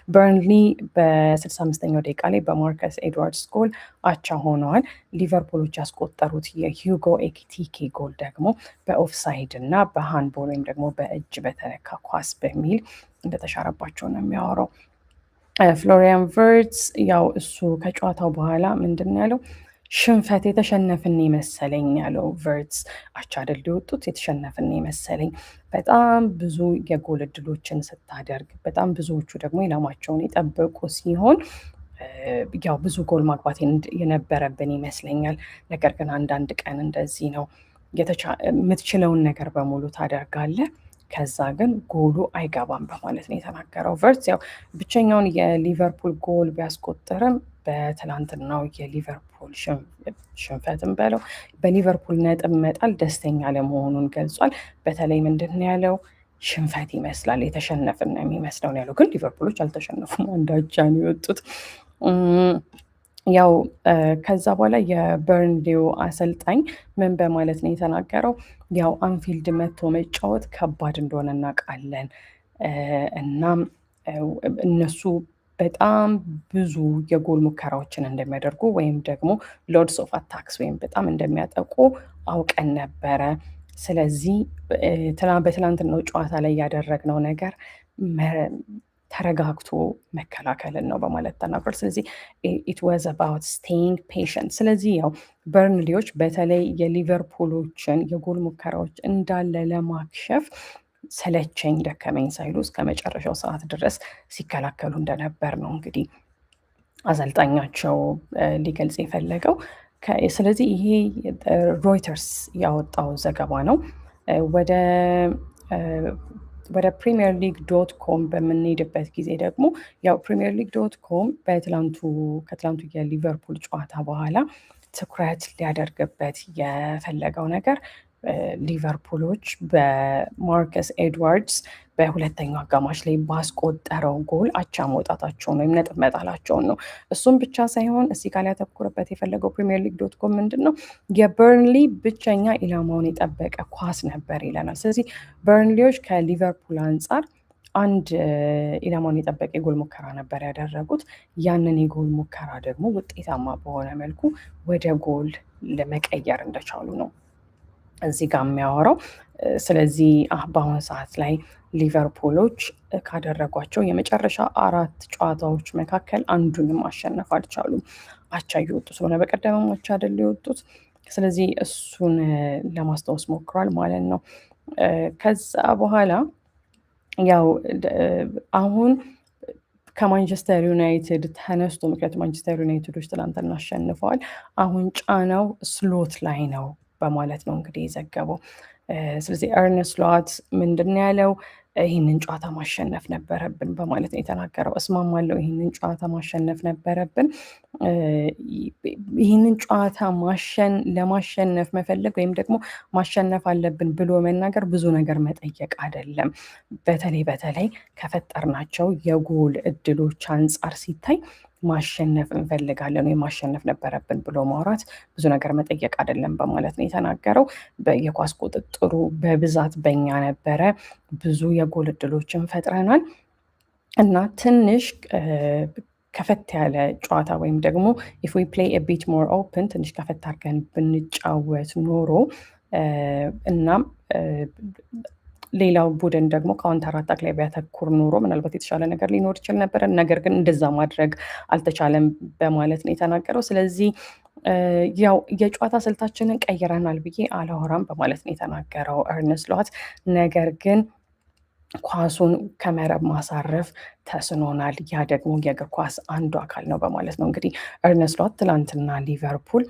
በርንሊ በ65ኛው ደቂቃ ላይ በማርከስ ኤድዋርድስ ጎል አቻ ሆነዋል። ሊቨርፑሎች ያስቆጠሩት የሂውጎ ኤኪቲኬ ጎል ደግሞ በኦፍሳይድ እና በሃንድቦል ወይም ደግሞ በእጅ በተነካ ኳስ በሚል እንደተሻረባቸው ነው የሚያወራው። ፍሎሪያን ቨርትስ ያው እሱ ከጨዋታው በኋላ ምንድን ነው ያለው? ሽንፈት የተሸነፍን መሰለኝ ያለው ቨርትስ። አቻ አይደል የወጡት? የተሸነፍን መሰለኝ። በጣም ብዙ የጎል እድሎችን ስታደርግ፣ በጣም ብዙዎቹ ደግሞ ኢላማቸውን የጠበቁ ሲሆን ያው ብዙ ጎል ማግባት የነበረብን ይመስለኛል። ነገር ግን አንዳንድ ቀን እንደዚህ ነው። የምትችለውን ነገር በሙሉ ታደርጋለህ፣ ከዛ ግን ጎሉ አይገባም በማለት ነው የተናገረው ቨርትስ። ያው ብቸኛውን የሊቨርፑል ጎል ቢያስቆጥርም በትናንትናው የሊቨርፑል ሽንፈትም በለው በሊቨርፑል ነጥብ መጣል ደስተኛ ለመሆኑን ገልጿል። በተለይ ምንድን ነው ያለው? ሽንፈት ይመስላል የተሸነፍን ነው የሚመስለው ነው ያለው። ግን ሊቨርፑሎች አልተሸነፉም፣ አንድ አቻ ነው የወጡት። ያው ከዛ በኋላ የበርንሌው አሰልጣኝ ምን በማለት ነው የተናገረው? ያው አንፊልድ መጥቶ መጫወት ከባድ እንደሆነ እናውቃለን። እናም እነሱ በጣም ብዙ የጎል ሙከራዎችን እንደሚያደርጉ ወይም ደግሞ ሎድስ ኦፍ አታክስ ወይም በጣም እንደሚያጠቁ አውቀን ነበረ። ስለዚህ በትላንትናው ጨዋታ ላይ ያደረግነው ነገር ተረጋግቶ መከላከልን ነው በማለት ተናግሯል። ስለዚህ ኢት ዋዝ አባውት ስቴይንግ ፔሸንት። ስለዚህ ያው በርንሊዎች በተለይ የሊቨርፑሎችን የጎል ሙከራዎች እንዳለ ለማክሸፍ ሰለቸኝ ደከመኝ ሳይሉ እስከ መጨረሻው ሰዓት ድረስ ሲከላከሉ እንደነበር ነው እንግዲህ አሰልጣኛቸው ሊገልጽ የፈለገው። ስለዚህ ይሄ ሮይተርስ ያወጣው ዘገባ ነው። ወደ ፕሪሚየር ሊግ ዶት ኮም በምንሄድበት ጊዜ ደግሞ ያው ፕሪሚየር ሊግ ዶት ኮም ከትላንቱ የሊቨርፑል ጨዋታ በኋላ ትኩረት ሊያደርግበት የፈለገው ነገር ሊቨርፑሎች በማርከስ ኤድዋርድስ በሁለተኛው አጋማሽ ላይ ባስቆጠረው ጎል አቻ መውጣታቸውን ወይም ነጥብ መጣላቸውን ነው። እሱም ብቻ ሳይሆን እዚህ ጋር ሊያተኩርበት የፈለገው ፕሪሚየር ሊግ ዶት ኮም ምንድን ነው የበርንሊ ብቸኛ ኢላማውን የጠበቀ ኳስ ነበር ይለናል። ስለዚህ በርንሊዎች ከሊቨርፑል አንጻር አንድ ኢላማውን የጠበቀ የጎል ሙከራ ነበር ያደረጉት። ያንን የጎል ሙከራ ደግሞ ውጤታማ በሆነ መልኩ ወደ ጎል ለመቀየር እንደቻሉ ነው እዚህ ጋር የሚያወራው። ስለዚህ በአሁኑ ሰዓት ላይ ሊቨርፑሎች ካደረጓቸው የመጨረሻ 4 ጨዋታዎች መካከል አንዱንም ማሸነፍ አልቻሉም። አቻ እየወጡ ስለሆነ በቀደመም አቻ አይደል የወጡት። ስለዚህ እሱን ለማስታወስ ሞክሯል ማለት ነው። ከዛ በኋላ ያው አሁን ከማንቸስተር ዩናይትድ ተነስቶ፣ ምክንያቱም ማንቸስተር ዩናይትዶች ትናንትና አሸንፈዋል፣ አሁን ጫናው ስሎት ላይ ነው በማለት ነው እንግዲህ የዘገበው። ስለዚህ ኤርነ ስሎት ምንድን ነው ያለው? ይህንን ጨዋታ ማሸነፍ ነበረብን በማለት ነው የተናገረው። እስማማለሁ፣ ይህንን ጨዋታ ማሸነፍ ነበረብን። ይህንን ጨዋታ ለማሸነፍ መፈለግ ወይም ደግሞ ማሸነፍ አለብን ብሎ መናገር ብዙ ነገር መጠየቅ አይደለም። በተለይ ከፈጠርናቸው የጎል እድሎች አንጻር ሲታይ ማሸነፍ እንፈልጋለን ወይም ማሸነፍ ነበረብን ብሎ ማውራት ብዙ ነገር መጠየቅ አይደለም በማለት ነው የተናገረው። የኳስ ቁጥጥሩ በብዛት በኛ ነበረ። ብዙ የጎል እድሎችን ፈጥረናል እና ትንሽ ከፈት ያለ ጨዋታ ወይም ደግሞ ኢፍ ዊ ፕሌይ ኤ ቢት ሞር ኦፕን ትንሽ ከፈት አድርገን ብንጫወት ኖሮ እናም ሌላው ቡድን ደግሞ ካውንተር አታክ ላይ ቢያተኩር ኖሮ ምናልባት የተሻለ ነገር ሊኖር ይችል ነበረ። ነገር ግን እንደዛ ማድረግ አልተቻለም በማለት ነው የተናገረው። ስለዚህ ያው የጨዋታ ስልታችንን ቀይረናል ብዬ አላወራም በማለት ነው የተናገረው ኤርነ ስሎት። ነገር ግን ኳሱን ከመረብ ማሳረፍ ተስኖናል፣ ያ ደግሞ የእግር ኳስ አንዱ አካል ነው በማለት ነው እንግዲህ ኤርነ ስሎት ትላንትና ሊቨርፑል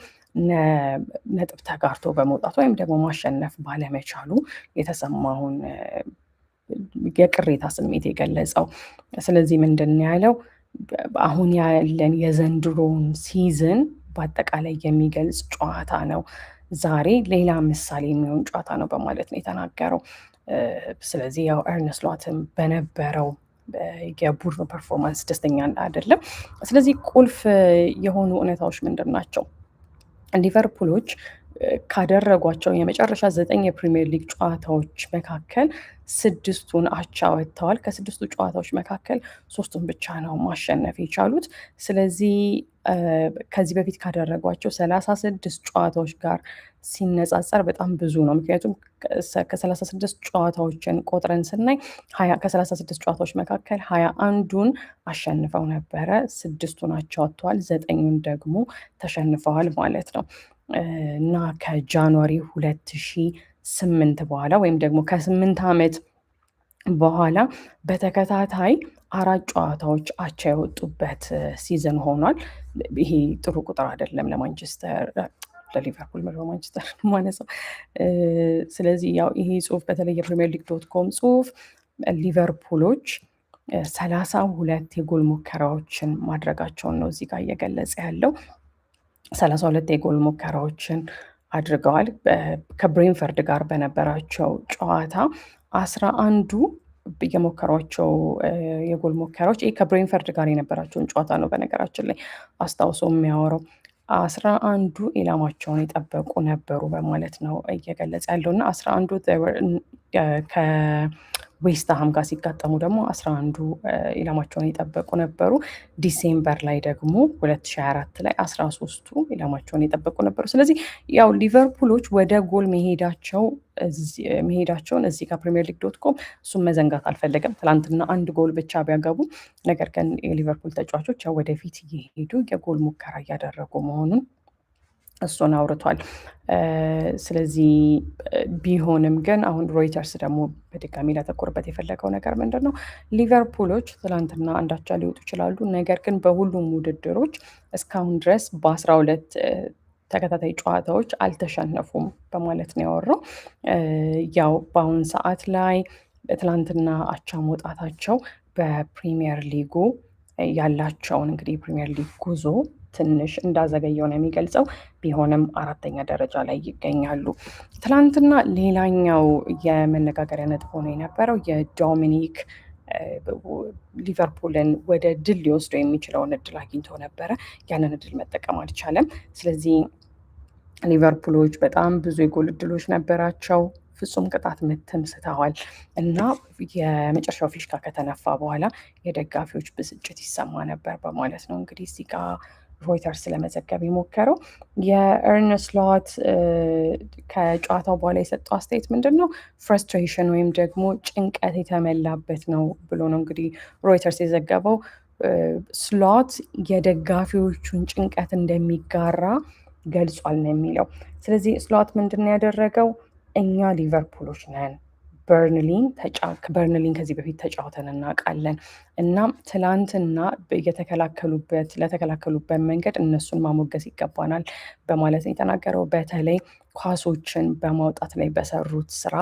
ነጥብ ተጋርቶ በመውጣቱ ወይም ደግሞ ማሸነፍ ባለመቻሉ የተሰማውን የቅሬታ ስሜት የገለጸው። ስለዚህ ምንድን ያለው አሁን ያለን የዘንድሮውን ሲዝን በአጠቃላይ የሚገልጽ ጨዋታ ነው፣ ዛሬ ሌላ ምሳሌ የሚሆን ጨዋታ ነው በማለት ነው የተናገረው። ስለዚህ ያው ኤርነ ስሎትም በነበረው የቡድኑ ፐርፎርማንስ ደስተኛ አይደለም። ስለዚህ ቁልፍ የሆኑ እውነታዎች ምንድን ናቸው? ሊቨርፑሎች ካደረጓቸው የመጨረሻ 9 የፕሪሚየር ሊግ ጨዋታዎች መካከል 6ቱን አቻ ወጥተዋል። ከ6ቱ ጨዋታዎች መካከል 3ቱን ብቻ ነው ማሸነፍ የቻሉት። ስለዚህ ከዚህ በፊት ካደረጓቸው 36 ጨዋታዎች ጋር ሲነጻጸር በጣም ብዙ ነው። ምክንያቱም ከ36 ጨዋታዎችን ቆጥረን ስናይ ከ36 ጨዋታዎች መካከል 21ዱን አሸንፈው ነበረ፣ 6ቱን አቻ ወጥተዋል፣ 9ኙን ደግሞ ተሸንፈዋል ማለት ነው እና ከጃንዋሪ 2008 በኋላ ወይም ደግሞ ከ8 ዓመት በኋላ በተከታታይ 4 ጨዋታዎች አቻ የወጡበት ሲዝን ሆኗል። ይሄ ጥሩ ቁጥር አይደለም ለሊቨርፑል ማንቸስተር ማለት ነው። ስለዚህ ያው ይሄ ጽሁፍ በተለይ የፕሪሚየር ሊግ .com ጽሁፍ ሊቨርፑሎች 32 የጎል ሙከራዎችን ማድረጋቸውን ነው እዚህ ጋር እየገለጸ ያለው። 32 የጎል ሙከራዎችን አድርገዋል። ከብሬንፈርድ ጋር በነበራቸው ጨዋታ 11ዱ የሞከሯቸው የጎል ሙከራዎች ከብሬንፈርድ ጋር የነበራቸውን ጨዋታ ነው በነገራችን ላይ አስታውሶ የሚያወራው። 11ዱ ኢላማቸውን የጠበቁ ነበሩ በማለት ነው እየገለጸ ያለው እና 11ዱ ከዌስትሃም ጋር ሲጋጠሙ ደግሞ 11ዱ ኢላማቸውን የጠበቁ ነበሩ። ዲሴምበር ላይ ደግሞ 2024 ላይ 13ቱ ኢላማቸውን የጠበቁ ነበሩ። ስለዚህ ያው ሊቨርፑሎች ወደ ጎል መሄዳቸውን እዚህ ጋር ፕሪሚየር ሊግ .com እሱም መዘንጋት አልፈለገም። ትላንትና 1 ጎል ብቻ ቢያገቡ፣ ነገር ግን የሊቨርፑል ተጫዋቾች ያው ወደፊት እየሄዱ የጎል ሙከራ እያደረጉ መሆኑን እሱን አውርቷል። ስለዚህ ቢሆንም ግን አሁን ሮይተርስ ደግሞ በድጋሚ ላተኮርበት የፈለገው ነገር ምንድን ነው? ሊቨርፑሎች ትላንትና አንዳቻ ሊወጡ ይችላሉ፣ ነገር ግን በሁሉም ውድድሮች እስካሁን ድረስ በ12 ተከታታይ ጨዋታዎች አልተሸነፉም በማለት ነው ያወራው። ያው በአሁን ሰዓት ላይ ትላንትና አቻ መውጣታቸው በፕሪሚየር ሊጉ ያላቸውን እንግዲህ የፕሪሚየር ሊግ ጉዞ ትንሽ እንዳዘገየው ነው የሚገልጸው። ቢሆንም 4ኛ ደረጃ ላይ ይገኛሉ። ትላንትና ሌላኛው የመነጋገሪያ ነጥብ ሆኖ የነበረው የዶሚኒክ ሊቨርፑልን ወደ ድል ሊወስደው የሚችለውን እድል አግኝቶ ነበረ። ያንን እድል መጠቀም አልቻለም። ስለዚህ ሊቨርፑሎች በጣም ብዙ የጎል እድሎች ነበራቸው፣ ፍጹም ቅጣት ምትም ስተዋል እና የመጨረሻው ፊሽካ ከተነፋ በኋላ የደጋፊዎች ብስጭት ይሰማ ነበር በማለት ነው እንግዲህ እዚህ ጋር ሮይተርስ ለመዘገብ የሞከረው። የኤርነስት ሎት ከጨዋታው በኋላ የሰጠው አስተያየት ምንድን ነው? ፍረስትሬሽን ወይም ደግሞ ጭንቀት የተመላበት ነው ብሎ ነው እንግዲህ ሮይተርስ የዘገበው። ስሎት የደጋፊዎቹን ጭንቀት እንደሚጋራ ገልጿል ነው የሚለው። ስለዚህ ስሎት ምንድን ነው ያደረገው? እኛ ሊቨርፑሎች ነን፣ በርንሊን ከዚህ በፊት ተጫውተን እናውቃለን እና ትላንትና ለተከላከሉበት መንገድ እነሱን ማሞገስ ይገባናል በማለት ነው የተናገረው። በተለይ ኳሶችን በማውጣት ላይ በሰሩት ስራ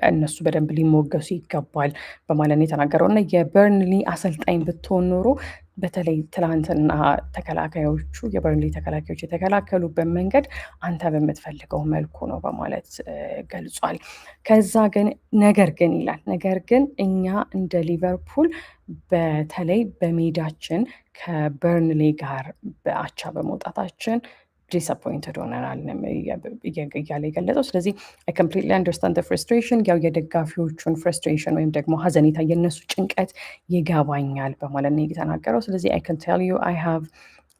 እነሱ በደንብ ሊሞገሱ ይገባል በማለት ነው የተናገረው እና የበርንሊ አሰልጣኝ ብትሆን ኖሮ በተለይ ትላንትና የበርንሊ ተከላካዮች የተከላከሉበት መንገድ አንተ በምትፈልገው መልኩ ነው በማለት ገልጿል። ከዛ ግን ነገር ግን እኛ እንደ ሊቨርፑል በተለይ በሜዳችን ከበርንሊ ጋር በአቻ በመውጣታችን ዲስአፖይንትድ ሆነናል እያለ የገለጸው። ስለዚህ አይ ኮምፕሊትሊ አንደርስታንድ ፍረስትሬሽን፣ ያው የደጋፊዎቹን ፍረስትሬሽን ወይም ደግሞ ሀዘኔታ የነሱ ጭንቀት ይገባኛል በማለት ነው የተናገረው። ስለዚህ አይ ካን ቴል ዩ አይ ሃቭ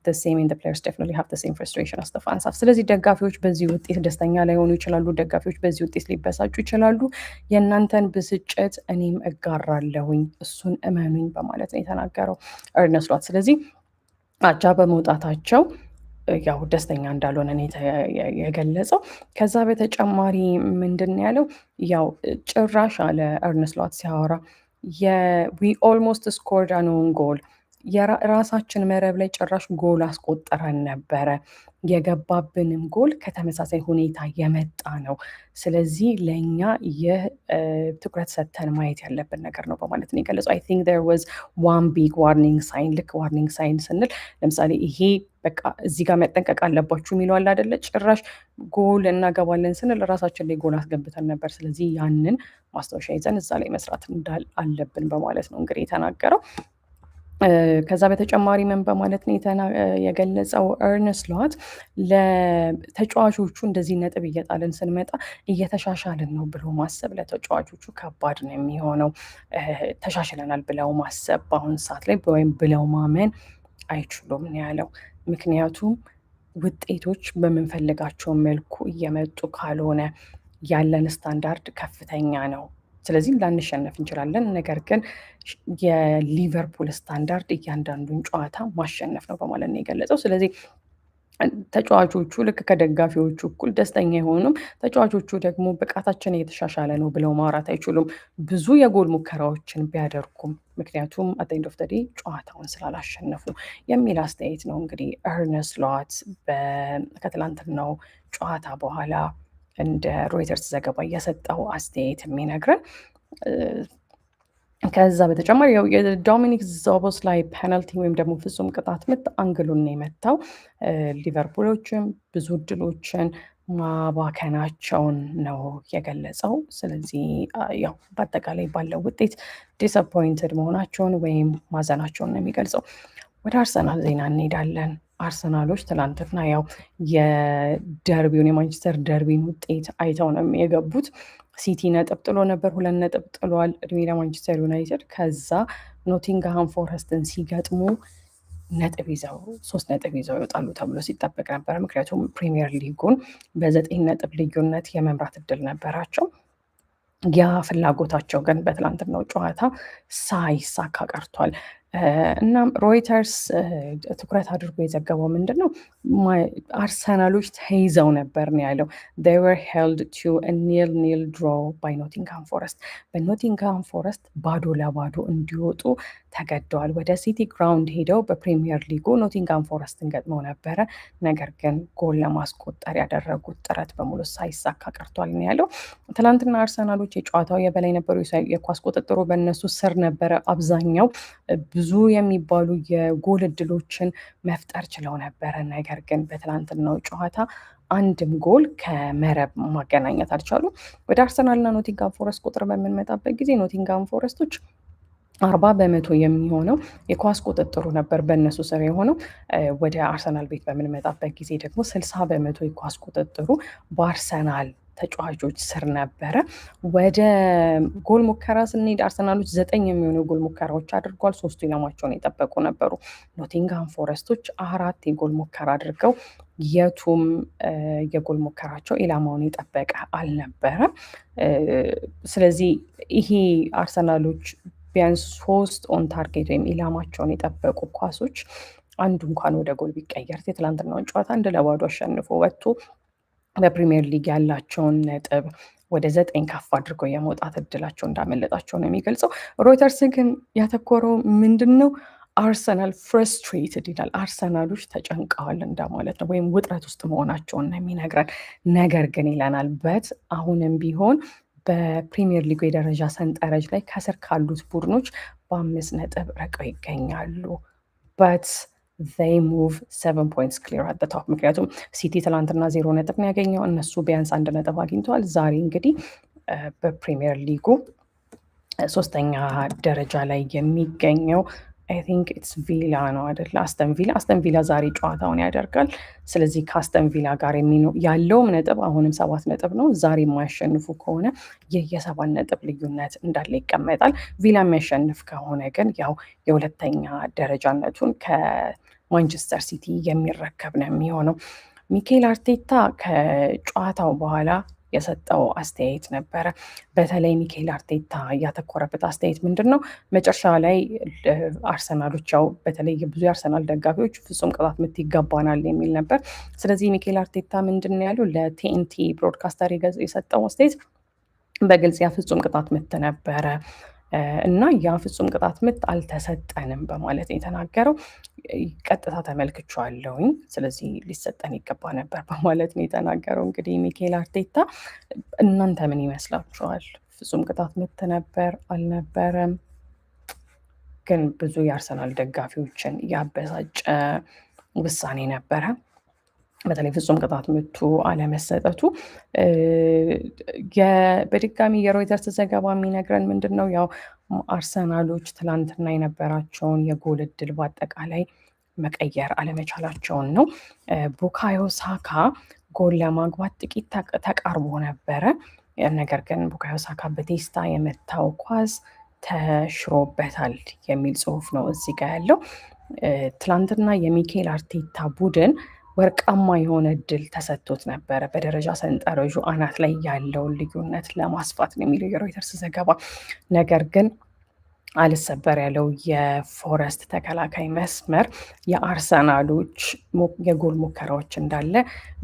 the same and the players definitely have the same frustration as the fans have። ስለዚህ ደጋፊዎች በዚህ ውጤት ደስተኛ ላይሆኑ ይችላሉ፣ ደጋፊዎች በዚህ ውጤት ሊበሳጩ ይችላሉ። የእናንተን ብስጭት እኔም እጋራለሁኝ፣ እሱን እመኑኝ በማለት ነው የተናገረው ኤርነስት ሎት። ስለዚህ አቻ በመውጣታቸው ያው ደስተኛ እንዳልሆነ የገለጸው። ከዛ በተጨማሪ ምንድን ያለው ያው ጭራሽ አለ ኤርነስት ሎት ሲያወራ we almost scored an own goal፣ የራሳችን መረብ ላይ ጭራሽ ጎል አስቆጠረን ነበረ፣ የገባብንም ጎል ከተመሳሳይ ሁኔታ የመጣ ነው። ስለዚህ ለእኛ ይህ ትኩረት ሰጥተን ማየት ያለብን ነገር ነው በማለት ነው የገለጸው። I think there was one big warning sign። ልክ ዋርኒንግ ሳይን ስንል ለምሳሌ ይሄ በቃ እዚህ ጋር መጠንቀቅ አለባችሁ የሚለው አለ አይደለ? ጭራሽ ጎል እናገባለን ስንል ራሳችን ላይ ጎል አስገብተን ነበር። ስለዚህ ያንን ማስታወሻ ይዘን እዛ ላይ መስራት አለብን በማለት ነው እንግዲህ የተናገረው። ከዛ በተጨማሪ ምን በማለት ነው የገለጸው ኤርነ ስሎት ለተጫዋቾቹ እንደዚህ ነጥብ እየጣልን ስንመጣ እየተሻሻልን ነው ብሎ ማሰብ ለተጫዋቾቹ ከባድ ነው የሚሆነው። ተሻሽለናል ብለው ማሰብ በአሁን ሰዓት ላይ ወይም ብለው ማመን አይችሉም ነው ያለው። ምክንያቱም ውጤቶች በምንፈልጋቸው መልኩ እየመጡ ካልሆነ ያለን ስታንዳርድ ከፍተኛ ነው። ስለዚህ ላንሸነፍ እንችላለን። ነገር ግን የሊቨርፑል ስታንዳርድ እያንዳንዱን ጨዋታ ማሸነፍ ነው በማለት ነው የገለጸው። ስለዚህ ተጫዋቾቹ ልክ ከደጋፊዎቹ እኩል ደስተኛ የሆኑም፣ ተጫዋቾቹ ደግሞ ብቃታችን እየተሻሻለ ነው ብለው ማውራት አይችሉም ብዙ የጎል ሙከራዎችን ቢያደርጉም፣ ምክንያቱም አት ኤንድ ኦፍ ዘ ዴይ ጨዋታውን ስላላሸነፉ የሚል አስተያየት ነው እንግዲህ ኤርነ ስሎት ከትላንትናው ጨዋታ በኋላ እንደ ሮይተርስ ዘገባ እየሰጠው አስተያየት የሚነግረን። ከዛ በተጨማሪ የዶሚኒክ ዞቦስ ላይ ፔናልቲ ወይም ደግሞ ፍጹም ቅጣት ምት አንግሉን የመታው ሊቨርፑሎችን ብዙ እድሎችን ማባከናቸውን ነው የገለጸው። ስለዚህ ያው በአጠቃላይ ባለው ውጤት ዲስአፖይንትድ መሆናቸውን ወይም ማዘናቸውን ነው የሚገልጸው። ወደ አርሰናል ዜና እንሄዳለን። አርሰናሎች ትላንትና ያው የደርቢውን የማንቸስተር ደርቢን ውጤት አይተው ነው የገቡት። ሲቲ ነጥብ ጥሎ ነበር፣ 2 ነጥብ ጥሏል። እድሜ ለማንቸስተር ዩናይትድ። ከዛ ኖቲንግሃም ፎረስትን ሲገጥሙ 3 ነጥብ ይዘው ይወጣሉ ተብሎ ሲጠበቅ ነበር። ምክንያቱም ፕሪሚየር ሊጉን በ9 ነጥብ ልዩነት የመምራት እድል ነበራቸው። ያ ፍላጎታቸው ግን በትላንትናው ጨዋታ ሳይሳካ ቀርቷል። እናም ሮይተርስ ትኩረት አድርጎ የዘገበው ምንድን ነው? አርሰናሎች ተይዘው ነበር ነው ያለው። they were held to a 0-0 draw by ኖቲንግሃም ፎረስት። በኖቲንግሃም ፎረስት ባዶ ለባዶ እንዲወጡ ተገደዋል። ወደ ሲቲ ግራውንድ ሄደው በፕሪሚየር ሊጉ ኖቲንግሃም ፎረስትን ገጥመው ነበረ። ነገር ግን ጎል ለማስቆጠር ያደረጉት ጥረት በሙሉ ሳይሳካ ቀርቷል ነው ያለው። ትናንትና አርሰናሎች የጨዋታው የበላይ ነበሩ። የኳስ ቁጥጥሩ በእነሱ ስር ነበረ። አብዛኛው ብዙ የሚባሉ የጎል እድሎችን መፍጠር ችለው ነበረ። ነገር ግን በትናንትናው ጨዋታ አንድም ጎል ከመረብ ማገናኘት አልቻሉ። ወደ አርሰናልና ኖቲንግሃም ፎረስት ቁጥር በምንመጣበት ጊዜ ኖቲንግሃም ፎረስቶች 40% የሚሆነው የኳስ ቁጥጥሩ ነበር በእነሱ ስር የሆነው። ወደ አርሰናል ቤት በምንመጣበት ጊዜ ደግሞ 60% የኳስ ቁጥጥሩ በአርሰናል ተጫዋቾች ስር ነበረ። ወደ ጎል ሙከራ ስንሄድ አርሰናሎች 9 የሚሆኑ ጎል ሙከራዎች አድርጓል። 3 ኢላማቸውን የጠበቁ ነበሩ። ኖቲንግሃም ፎረስቶች 4 የጎል ሙከራ አድርገው የቱም የጎል ሙከራቸው ኢላማውን የጠበቀ አልነበረም። ስለዚህ ይሄ አርሰናሎች ቢያንስ 3 ኦን ታርጌት ወይም ኢላማቸውን የጠበቁ ኳሶች አንዱ እንኳን ወደ ጎል ቢቀየር የትላንትናውን ጨዋታ 1-0 አሸንፎ ወጥቶ በፕሪሚየር ሊግ ያላቸውን ነጥብ ወደ 9 ከፍ አድርገው የመውጣት እድላቸው እንዳመለጣቸው ነው የሚገልጸው። ሮይተርስ ግን ያተኮረው ምንድን ነው? አርሰናል ፍረስትሬትድ ይላል። አርሰናሎች ተጨንቀዋል እንደማለት ነው፣ ወይም ውጥረት ውስጥ መሆናቸውን ነው የሚነግረን። ነገር ግን ይለናል አሁንም ቢሆን በፕሪሚየር ሊጉ የደረጃ ሰንጠረዥ ላይ ከስር ካሉት ቡድኖች በ5 ነጥብ ርቀው ይገኛሉ። they move 7 points clear at the top። ምክንያቱም ሲቲ ትላንትና 0 ነጥብ ነው ያገኘው፣ እነሱ ቢያንስ 1 ነጥብ አግኝተዋል። ዛሬ እንግዲህ በፕሪሚየር ሊጉ 3ኛ ደረጃ ላይ የሚገኘው አይ ቲንክ ኢትስ ቪላ ነው አይደለ? አስተን ቪላ ዛሬ ጨዋታውን ያደርጋል። ስለዚህ ከአስተን ቪላ ጋር ያለውም ነጥብ አሁንም 7 ነጥብ ነው። ዛሬ የማያሸንፉ ከሆነ ይህ የ7 ነጥብ ልዩነት እንዳለ ይቀመጣል። ቪላ የሚያሸንፍ ከሆነ ግን ያው የሁለተኛ ደረጃነቱን ከማንቸስተር ሲቲ የሚረከብ ነው የሚሆነው። ሚኬል አርቴታ ከጨዋታው በኋላ የሰጠው አስተያየት ነበረ። በተለይ ሚኬል አርቴታ ያተኮረበት አስተያየት ምንድን ነው? መጨረሻ ላይ አርሰናሎች ያው በተለይ ብዙ የአርሰናል ደጋፊዎች ፍጹም ቅጣት ምት ይገባናል የሚል ነበር። ስለዚህ ሚኬል አርቴታ ምንድን ነው ያሉ ለቲኤንቲ ብሮድካስተር የሰጠው አስተያየት በግልጽ ያ ፍጹም ቅጣት ምት ነበረ እና ያ ፍጹም ቅጣት ምት አልተሰጠንም በማለት የተናገረው። ቀጥታ ተመልክቼዋለሁኝ፣ ስለዚህ ሊሰጠን ይገባ ነበር በማለት ነው የተናገረው። እንግዲህ ሚኬል አርቴታ እናንተ ምን ይመስላችኋል? ፍጹም ቅጣት ምት ነበር አልነበረም? ግን ብዙ የአርሰናል ደጋፊዎችን ያበሳጨ ውሳኔ ነበረ። በተለይ ፍጹም ቅጣት ምቱ አለመሰጠቱ። በድጋሚ የሮይተርስ ዘገባ የሚነግረን ምንድን ነው? ያው አርሰናሎች ትላንትና የነበራቸውን የጎል እድል በአጠቃላይ መቀየር አለመቻላቸውን ነው። ቡካዮ ሳካ ጎል ለማግባት ጥቂት ተቃርቦ ነበረ። ነገር ግን ቡካዮ ሳካ በቴስታ የመታው ኳስ ተሽሮበታል የሚል ጽሁፍ ነው እዚህ ጋር ያለው። ትላንትና የሚኬል አርቴታ ቡድን ወርቃማ የሆነ እድል ተሰጥቶት ነበረ በደረጃ ሰንጠረዡ አናት ላይ ያለውን ልዩነት ለማስፋት ነው የሚለው የሮይተርስ ዘገባ። ነገር ግን አልሰበር ያለው የፎረስት ተከላካይ መስመር የአርሰናሎች የጎል ሙከራዎች እንዳለ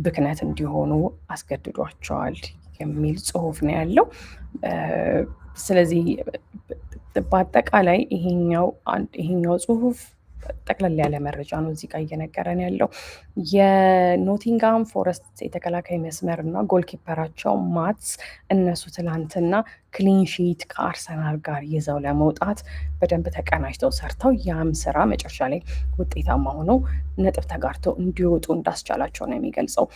ብክነት እንዲሆኑ አስገድዷቸዋል የሚል ጽሁፍ ነው ያለው። ስለዚህ በአጠቃላይ ይሄኛው ጽሁፍ ጠቅለል ያለ መረጃ ነው እዚህ ጋር እየነገረን ያለው። የኖቲንጋም ፎረስት የተከላካይ መስመር እና ጎልኪፐራቸው ማትስ እነሱ ትላንትና ክሊንሺት ከአርሰናል ጋር ይዘው ለመውጣት በደንብ ተቀናጅተው ሰርተው ያም ስራ መጨረሻ ላይ ውጤታማ ሆነው ነጥብ ተጋርተው እንዲወጡ እንዳስቻላቸው ነው የሚገልጸው።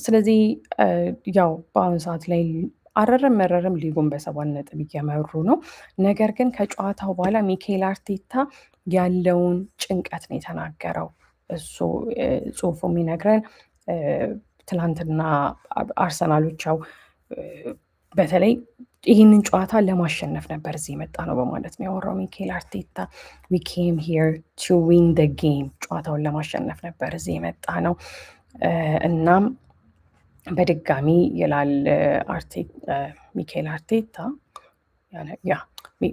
ስለዚህ ያው በአሁኑ ሰዓት ላይ አረረም መረረም ሊጉን በ7 ነጥብ እየመሩ ነው። ነገር ግን ከጨዋታው በኋላ ሚኬል አርቴታ ያለውን ጭንቀት ነው የተናገረው። እሱ ጽሁፉ የሚነግረን ትናንትና አርሰናሎች ያው በተለይ ይህንን ጨዋታ ለማሸነፍ ነበር እዚህ የመጣ ነው በማለት ነው ያወራው ሚኬል አርቴታ። ዊ ኬም ሂር ቱ ዊን ደ ጌም፣ ጨዋታውን ለማሸነፍ ነበር እዚህ የመጣ ነው። እናም በድጋሚ ይላል ሚኬል አርቴታ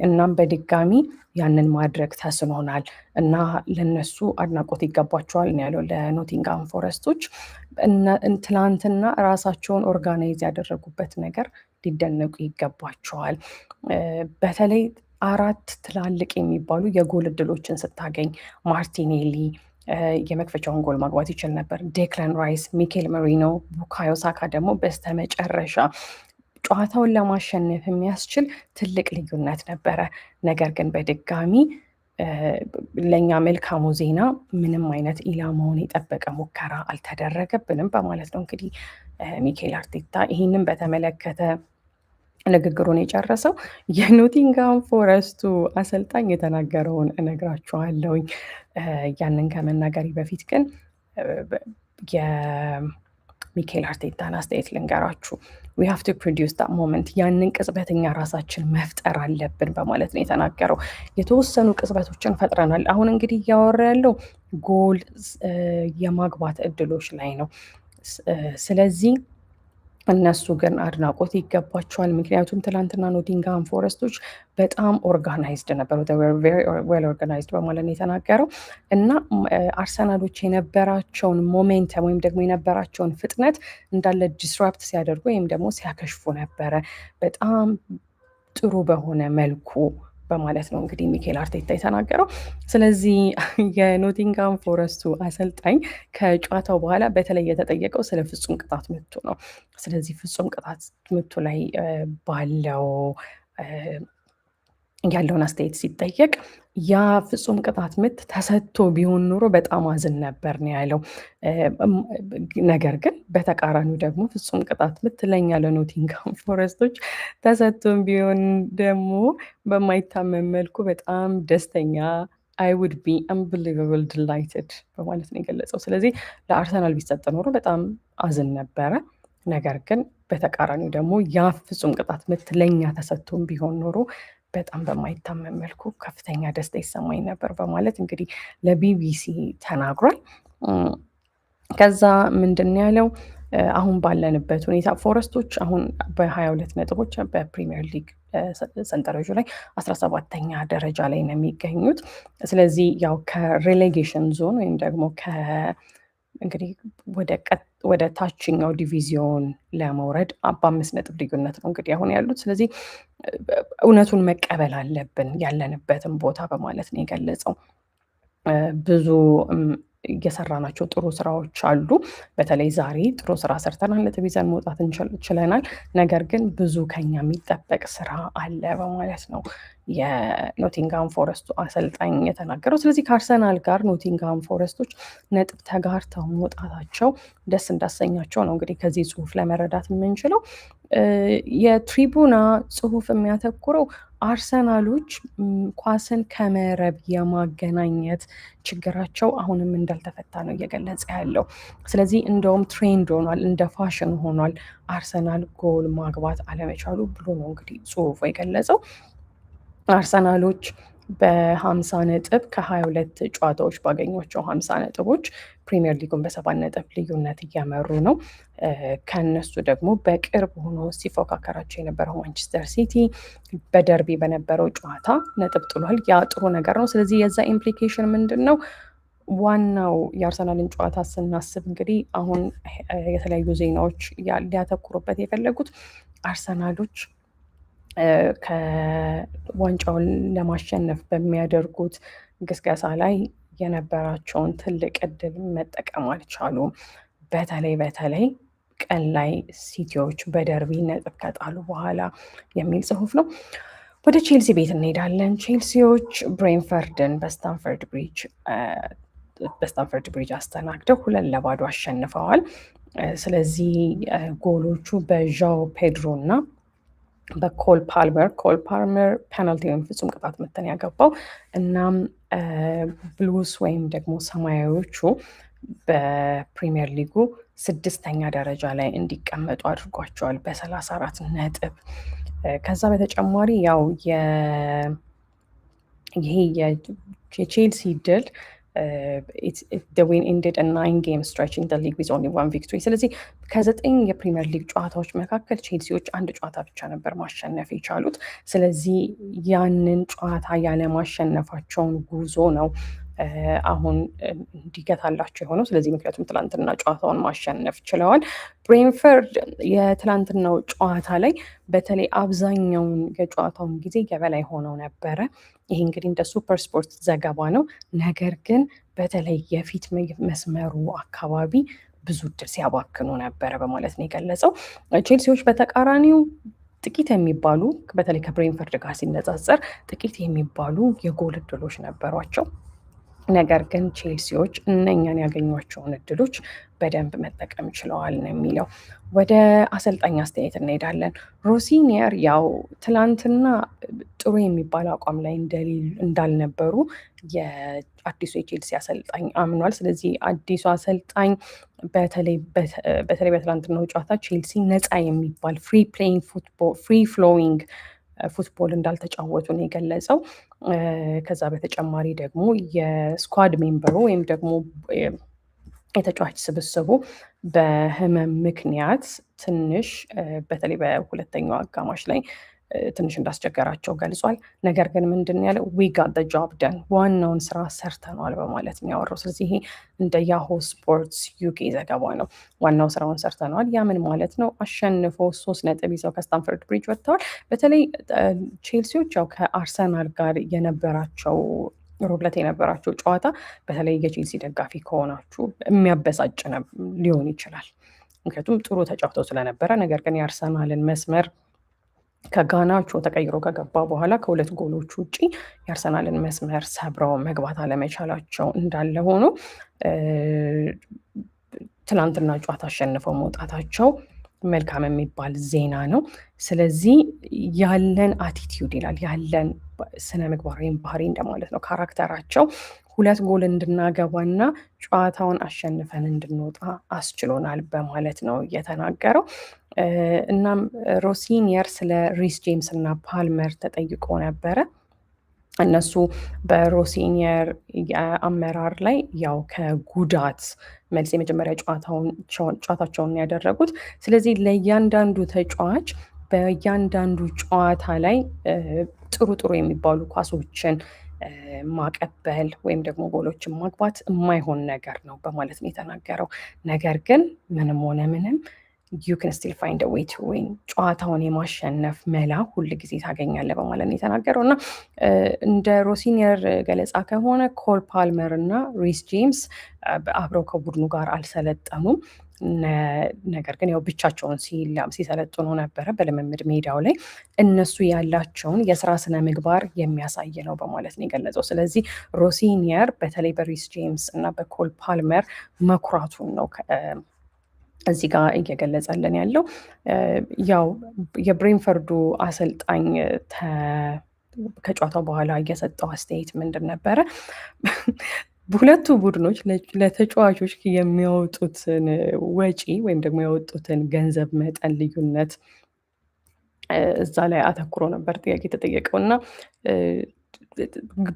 እናም በድጋሚ ያንን ማድረግ ተስኖናል እና ለነሱ አድናቆት ይገባቸዋል ነው ያለው ለኖቲንጋም ፎረስቶች። ትላንትና ራሳቸውን ኦርጋናይዝ ያደረጉበት ነገር ሊደነቁ ይገባቸዋል። በተለይ 4 ትላልቅ የሚባሉ የጎል እድሎችን ስታገኝ ማርቲኔሊ የመክፈቻውን ጎል ማግባት ይችል ነበር። ዴክላን ራይስ፣ ሚኬል መሪኖ፣ ቡካዮ ሳካ ደግሞ በስተመጨረሻ ጨዋታውን ለማሸነፍ የሚያስችል ትልቅ ልዩነት ነበረ። ነገር ግን በድጋሚ ለእኛ መልካሙ ዜና ምንም አይነት ኢላማውን የጠበቀ ሙከራ አልተደረገብንም በማለት ነው እንግዲህ ሚኬል አርቴታ ይህንን በተመለከተ ንግግሩን የጨረሰው። የኖቲንጋም ፎረስቱ አሰልጣኝ የተናገረውን እነግራችኋለሁኝ። ያንን ከመናገሪ በፊት ግን የሚኬል አርቴታን አስተያየት ልንገራችሁ። ዊ ሃቭ ቱ ፕሮዲውስ ዳት ሞመንት፣ ያንን ቅጽበተኛ ራሳችን መፍጠር አለብን በማለት ነው የተናገረው። የተወሰኑ ቅጽበቶችን ፈጥረናል። አሁን እንግዲህ እያወራ ያለው ጎል የማግባት እድሎች ላይ ነው። ስለዚህ እነሱ ግን አድናቆት ይገባቸዋል። ምክንያቱም ትላንትና ኖቲንግሃም ፎረስቶች በጣም ኦርጋናይዝድ ነበሩ፣ ዌል ኦርጋናይዝድ በማለት ነው የተናገረው። እና አርሰናሎች የነበራቸውን ሞሜንተም ወይም ደግሞ የነበራቸውን ፍጥነት እንዳለ ዲስራፕት ሲያደርጉ ወይም ደግሞ ሲያከሽፉ ነበረ በጣም ጥሩ በሆነ መልኩ በማለት ነው እንግዲህ ሚኬል አርቴታ የተናገረው። ስለዚህ የኖቲንግሃም ፎረስቱ አሰልጣኝ ከጨዋታው በኋላ በተለይ የተጠየቀው ስለ ፍጹም ቅጣት ምቱ ነው። ስለዚህ ፍጹም ቅጣት ምቱ ላይ ያለውን አስተያየት ሲጠየቅ ያ ፍጹም ቅጣት ምት ተሰጥቶ ቢሆን ኖሮ በጣም አዝን ነበር ነው ያለው። ነገር ግን በተቃራኒው ደግሞ ፍጹም ቅጣት ምት ለኛ ለኖቲንግሃም ፎረስቶች ተሰጥቶም ቢሆን ደግሞ በማይታመን መልኩ በጣም ደስተኛ I would be unbelievable delighted በማለት ነው የገለጸው። ስለዚህ ለአርሰናል ቢሰጥ ኖሮ በጣም አዝን ነበረ። ነገር ግን በተቃራኒው ደግሞ ያ ፍጹም ቅጣት ምት ለኛ ተሰጥቶም ቢሆን ኖሮ በጣም በማይታመን መልኩ ከፍተኛ ደስታ ይሰማኝ ነበር በማለት እንግዲህ ለቢቢሲ ተናግሯል። ከዛ ምንድን ያለው አሁን ባለንበት ሁኔታ ፎረስቶች አሁን በ22 ነጥቦች በፕሪሚየር ሊግ ሰንጠረዡ ላይ 17ኛ ደረጃ ላይ ነው የሚገኙት። ስለዚህ ያው ከሬሌጌሽን ዞን ወይም ደግሞ እንግዲህ ወደ ታችኛው ዲቪዚዮን ለመውረድ በ5 ነጥብ ልዩነት ነው እንግዲህ አሁን ያሉት። ስለዚህ እውነቱን መቀበል አለብን ያለንበትን ቦታ በማለት ነው የገለጸው። ብዙ እየሰራናቸው ጥሩ ስራዎች አሉ። በተለይ ዛሬ ጥሩ ስራ ሰርተናል፣ ነጥብ ይዘን መውጣት ችለናል። ነገር ግን ብዙ ከኛ የሚጠበቅ ስራ አለ በማለት ነው የኖቲንግሃም ፎረስቱ አሰልጣኝ የተናገረው። ስለዚህ ከአርሰናል ጋር ኖቲንግሃም ፎረስቶች ነጥብ ተጋርተው መውጣታቸው ደስ እንዳሰኛቸው ነው እንግዲህ ከዚህ ጽሁፍ ለመረዳት የምንችለው። የትሪቡና ጽሁፍ የሚያተኩረው አርሰናሎች ኳስን ከመረብ የማገናኘት ችግራቸው አሁንም እንዳልተፈታ ነው እየገለጸ ያለው። ስለዚህ እንደውም ትሬንድ ሆኗል፣ እንደ ፋሽን ሆኗል አርሰናል ጎል ማግባት አለመቻሉ ብሎ ነው እንግዲህ ጽሁፉ የገለጸው። አርሰናሎች በ50 ነጥብ ከ22 ጨዋታዎች ባገኟቸው 50 ነጥቦች ፕሪሚየር ሊጉን በ7 ነጥብ ልዩነት እየመሩ ነው። ከነሱ ደግሞ በቅርብ ሆኖ ሲፎካከራቸው የነበረው ማንቸስተር ሲቲ በደርቢ በነበረው ጨዋታ ነጥብ ጥሏል። ያ ጥሩ ነገር ነው። ስለዚህ የዛ ኢምፕሊኬሽን ምንድን ነው? ዋናው የአርሰናልን ጨዋታ ስናስብ እንግዲህ አሁን የተለያዩ ዜናዎች ሊያተኩሩበት የፈለጉት አርሰናሎች ከዋንጫውን ለማሸነፍ በሚያደርጉት ግስገሳ ላይ የነበራቸውን ትልቅ እድል መጠቀም አልቻሉም። በተለይ ቀን ላይ ሲቲዎች በደርቢ ነጥብ ከጣሉ በኋላ የሚል ጽሁፍ ነው። ወደ ቼልሲ ቤት እንሄዳለን። ቼልሲዎች ብሬንፈርድን በስታንፈርድ ብሪጅ አስተናግደው 2-0 አሸንፈዋል። ስለዚህ ጎሎቹ በዣው ፔድሮ እና በኮል ፓልመር ፔናልቲ ወይም ፍጹም ቅጣት ምትን ያገባው። እናም ብሉስ ወይም ደግሞ ሰማያዊዎቹ በፕሪሚየር ሊጉ 6ኛ ደረጃ ላይ እንዲቀመጡ አድርጓቸዋል በ34 ነጥብ። ከዛ በተጨማሪ ያው ይሄ የቼልሲ ድል the win ended a 9-game stretch in the league with only 1 victory። ስለዚህ ከ9 የፕሪሚየር ሊግ ጨዋታዎች መካከል ቼልሲዎች አንድ ጨዋታ ብቻ ነበር ማሸነፍ የቻሉት። ስለዚህ ያንን ጨዋታ ያለማሸነፋቸውን ጉዞ ነው አሁን እንዲገታላቸው የሆነው። ስለዚህ ምክንያቱም ትላንትና ጨዋታውን ማሸነፍ ችለዋል። ብሬንፈርድ የትላንትናው ጨዋታ ላይ በተለይ አብዛኛውን የጨዋታውን ጊዜ የበላይ ሆነው ነበረ። ይሄ እንግዲህ እንደ ሱፐር ስፖርት ዘገባ ነው። ነገር ግን በተለይ የፊት መስመሩ አካባቢ ብዙ እድል ሲያባክኑ ነበረ በማለት ነው የገለጸው። ቼልሲዎች በተቃራኒው ጥቂት የሚባሉ በተለይ ከብሬንፈርድ ጋር ሲነጻጸር ጥቂት የሚባሉ የጎል እድሎች ነበሯቸው። ነገር ግን ቼልሲዎች እነኛን ያገኟቸውን እድሎች በደንብ መጠቀም ችለዋል ነው የሚለው። ወደ አሰልጣኝ አስተያየት እንሄዳለን። ሮሲኒየር ያው ትላንትና ጥሩ የሚባል አቋም ላይ እንዳልነበሩ የአዲሱ የቼልሲ አሰልጣኝ አምኗል። ስለዚህ አዲሱ አሰልጣኝ በተለይ በትላንትናው ጨዋታ ቼልሲ ነፃ የሚባል ፍሪ ፍሎዊንግ ፉትቦል እንዳልተጫወቱ ነው የገለጸው። ከዛ በተጨማሪ ደግሞ የስኳድ ሜምበሩ ወይም ደግሞ የተጫዋች ስብስቡ በህመም ምክንያት ትንሽ በተለይ በሁለተኛው አጋማሽ ላይ ትንሽ እንዳስቸገራቸው ገልጿል። ነገር ግን ምንድን ያለው ዊ ጋት ዘ ጆብ ደን ዋናውን ስራ ሰርተነዋል በማለት ነው ያወራው። ስለዚህ ይሄ እንደ ያሆ ስፖርትስ ዩኬ ዘገባ ነው። ዋናው ስራውን ሰርተነዋል። ያ ምን ማለት ነው? አሸንፎ 3 ነጥብ ይዘው ከስታንፈርድ ብሪጅ ወጥተዋል። በተለይ ቼልሲዎች ያው ከአርሰናል ጋር ሮብለት የነበራቸው ጨዋታ በተለይ የቼልሲ ደጋፊ ከሆናችሁ የሚያበሳጭ ሊሆን ይችላል። ምክንያቱም ጥሩ ተጫውተው ስለነበረ። ነገር ግን የአርሰናልን መስመር ከጋናቾ ተቀይሮ ከገባ በኋላ ከ2 ጎሎች ውጪ የአርሰናልን መስመር ሰብረው መግባት አለመቻላቸው እንዳለ ሆኖ ትናንትና ጨዋታ አሸንፈው መውጣታቸው መልካም የሚባል ዜና ነው። ስለዚህ ያለን አቲቲዩድ ይላል ያለን ስነ ምግባር ወይም ባህሪ እንደማለት ነው። ካራክተራቸው 2 ጎል እንድናገባና ጨዋታውን አሸንፈን እንድንወጣ አስችሎናል በማለት ነው የተናገረው። እናም ሮሲኒየር ስለ ሪስ ጄምስ እና ፓልመር ተጠይቆ ነበረ። እነሱ በሮሲኒየር አመራር ላይ ያው ከጉዳት መልስ የመጀመሪያ ጨዋታቸውን ያደረጉት። ስለዚህ ለእያንዳንዱ ተጫዋች በእያንዳንዱ ጨዋታ ላይ ጥሩ የሚባሉ ኳሶችን ማቀበል ወይም ደግሞ ጎሎችን ማግባት የማይሆን ነገር ነው በማለት ነው የተናገረው። ነገር ግን ምንም ሆነ ምንም you can still find a way to win ጨዋታውን የማሸነፍ መላ ሁል ጊዜ ታገኛለህ በማለት ነው የተናገረው። እና እንደ ሮሲኒየር ገለጻ ከሆነ ኮል ፓልመር እና ሪስ ጄምስ አብረው ከቡድኑ ጋር አልሰለጠኑም። ነገር ግን ያው ብቻቸውን ሲሰለጥኑ ነበረ በልምምድ ሜዳው ላይ። እነሱ ያላቸውን የስራ ስነ ምግባር የሚያሳይ ነው በማለት ነው የገለጸው። ስለዚህ ሮሲኒየር በተለይ በሪስ ጄምስ እና በኮል ፓልመር መኩራቱን ነው እዚህ ጋር እየገለጸልን ያለው ያው የብሬንፈርዱ አሰልጣኝ ከጨዋታው በኋላ እየሰጠው አስተያየት ምንድን ነበረ? ሁለቱ ቡድኖች ለተጫዋቾች የሚያወጡትን ወጪ ወይም ደግሞ ያወጡትን ገንዘብ መጠን ልዩነት እዛ ላይ አተኩሮ ነበር ጥያቄ የተጠየቀው እና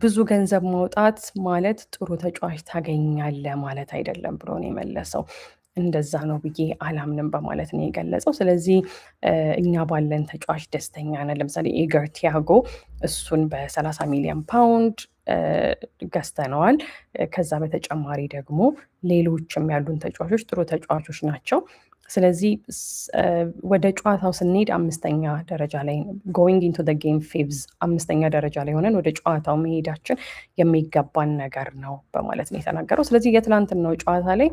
ብዙ ገንዘብ ማውጣት ማለት ጥሩ ተጫዋች ታገኛለህ ማለት አይደለም ብሎ ነው የመለሰው። እንደዛ ነው ብዬ አላምንም በማለት ነው የገለጸው። ስለዚህ እኛ ባለን ተጫዋች ደስተኛ ነን። ለምሳሌ ኢገር ቲያጎ እሱን በ30 ሚሊዮን ፓውንድ ገዝተነዋል። ከዛ በተጨማሪ ደግሞ ሌሎችም ያሉን ተጫዋቾች ጥሩ ተጫዋቾች ናቸው። ስለዚህ ወደ ጨዋታው ስንሄድ 5ኛ ደረጃ ላይ ጎይንግ ኢንቱ ዘ ጌም ፌቭዝ 5ኛ ደረጃ ላይ ሆነን ወደ ጨዋታው መሄዳችን የሚገባን ነገር ነው በማለት ነው የተናገረው። ስለዚህ የትላንትናው ጨዋታ ላይ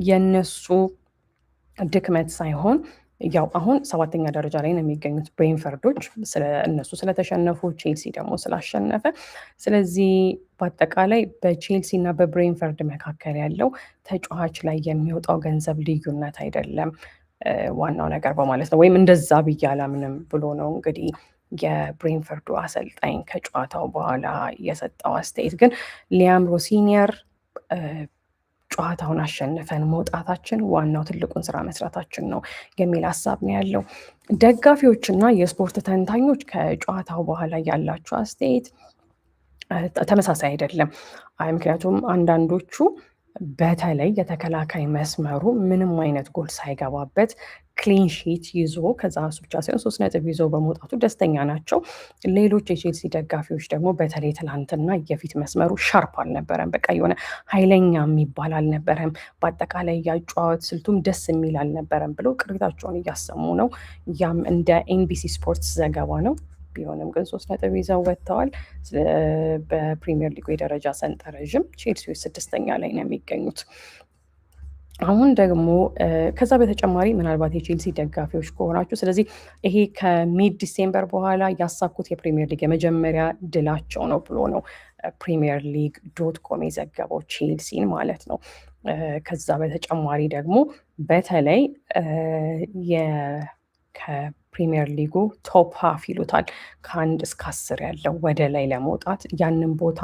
የነሱ ድክመት ሳይሆን ያው አሁን 7ኛ ደረጃ ላይ ነው የሚገኙት ብሬንፈርዶች እነሱ ስለተሸነፉ ቼልሲ ደግሞ ስላሸነፈ። ስለዚህ በአጠቃላይ በቼልሲ እና በብሬንፈርድ መካከል ያለው ተጫዋች ላይ የሚወጣው ገንዘብ ልዩነት አይደለም ዋናው ነገር በማለት ነው። ወይም እንደዛ ብዬ አላምንም ብሎ ነው እንግዲህ የብሬንፈርዱ አሰልጣኝ ከጨዋታው በኋላ የሰጠው አስተያየት። ግን ሊያም ሮሲኒየር ጨዋታውን አሸንፈን መውጣታችን ዋናው ትልቁን ስራ መስራታችን ነው የሚል ሀሳብ ነው ያለው። ደጋፊዎችና የስፖርት ተንታኞች ከጨዋታው በኋላ ያላቸው አስተያየት ተመሳሳይ አይደለም። ምክንያቱም አንዳንዶቹ በተለይ የተከላካይ መስመሩ ምንም አይነት ጎል ሳይገባበት ክሊን ሺት ይዞ ከዛ እሱ ብቻ ሳይሆን 3 ነጥብ ይዞ በመውጣቱ ደስተኛ ናቸው። ሌሎች የቼልሲ ደጋፊዎች ደግሞ በተለይ ትላንትና የፊት መስመሩ ሻርፕ አልነበረም። በቃ የሆነ ኃይለኛ የሚባል አልነበረም። በአጠቃላይ ያጨዋወት ስልቱም ደስ የሚል አልነበረም ብለው ቅሬታቸውን እያሰሙ ነው። ያም እንደ ኤንቢሲ ስፖርትስ ዘገባ ነው። ቢሆንም ግን 3 ነጥብ ይዘው ወጥተዋል። በፕሪሚየር ሊጉ የደረጃ ሰንጠረዥም ቼልሲዎች 6ኛ ላይ ነው የሚገኙት። አሁን ደግሞ ከዛ በተጨማሪ ምናልባት የቼልሲ ደጋፊዎች ከሆናችሁ ስለዚህ ይሄ ከሚድ ዲሴምበር በኋላ ያሳኩት የፕሪሚየር ሊግ የመጀመሪያ ድላቸው ነው ብሎ ነው ፕሪሚየር ሊግ ዶት ኮም የዘገበው ቼልሲን ማለት ነው። ከዛ በተጨማሪ ደግሞ በተለይ ከፕሪሚየር ሊጉ ቶፕ ሃፍ ይሉታል ከ1 እስከ 10 ያለው ወደ ላይ ለመውጣት ያንን ቦታ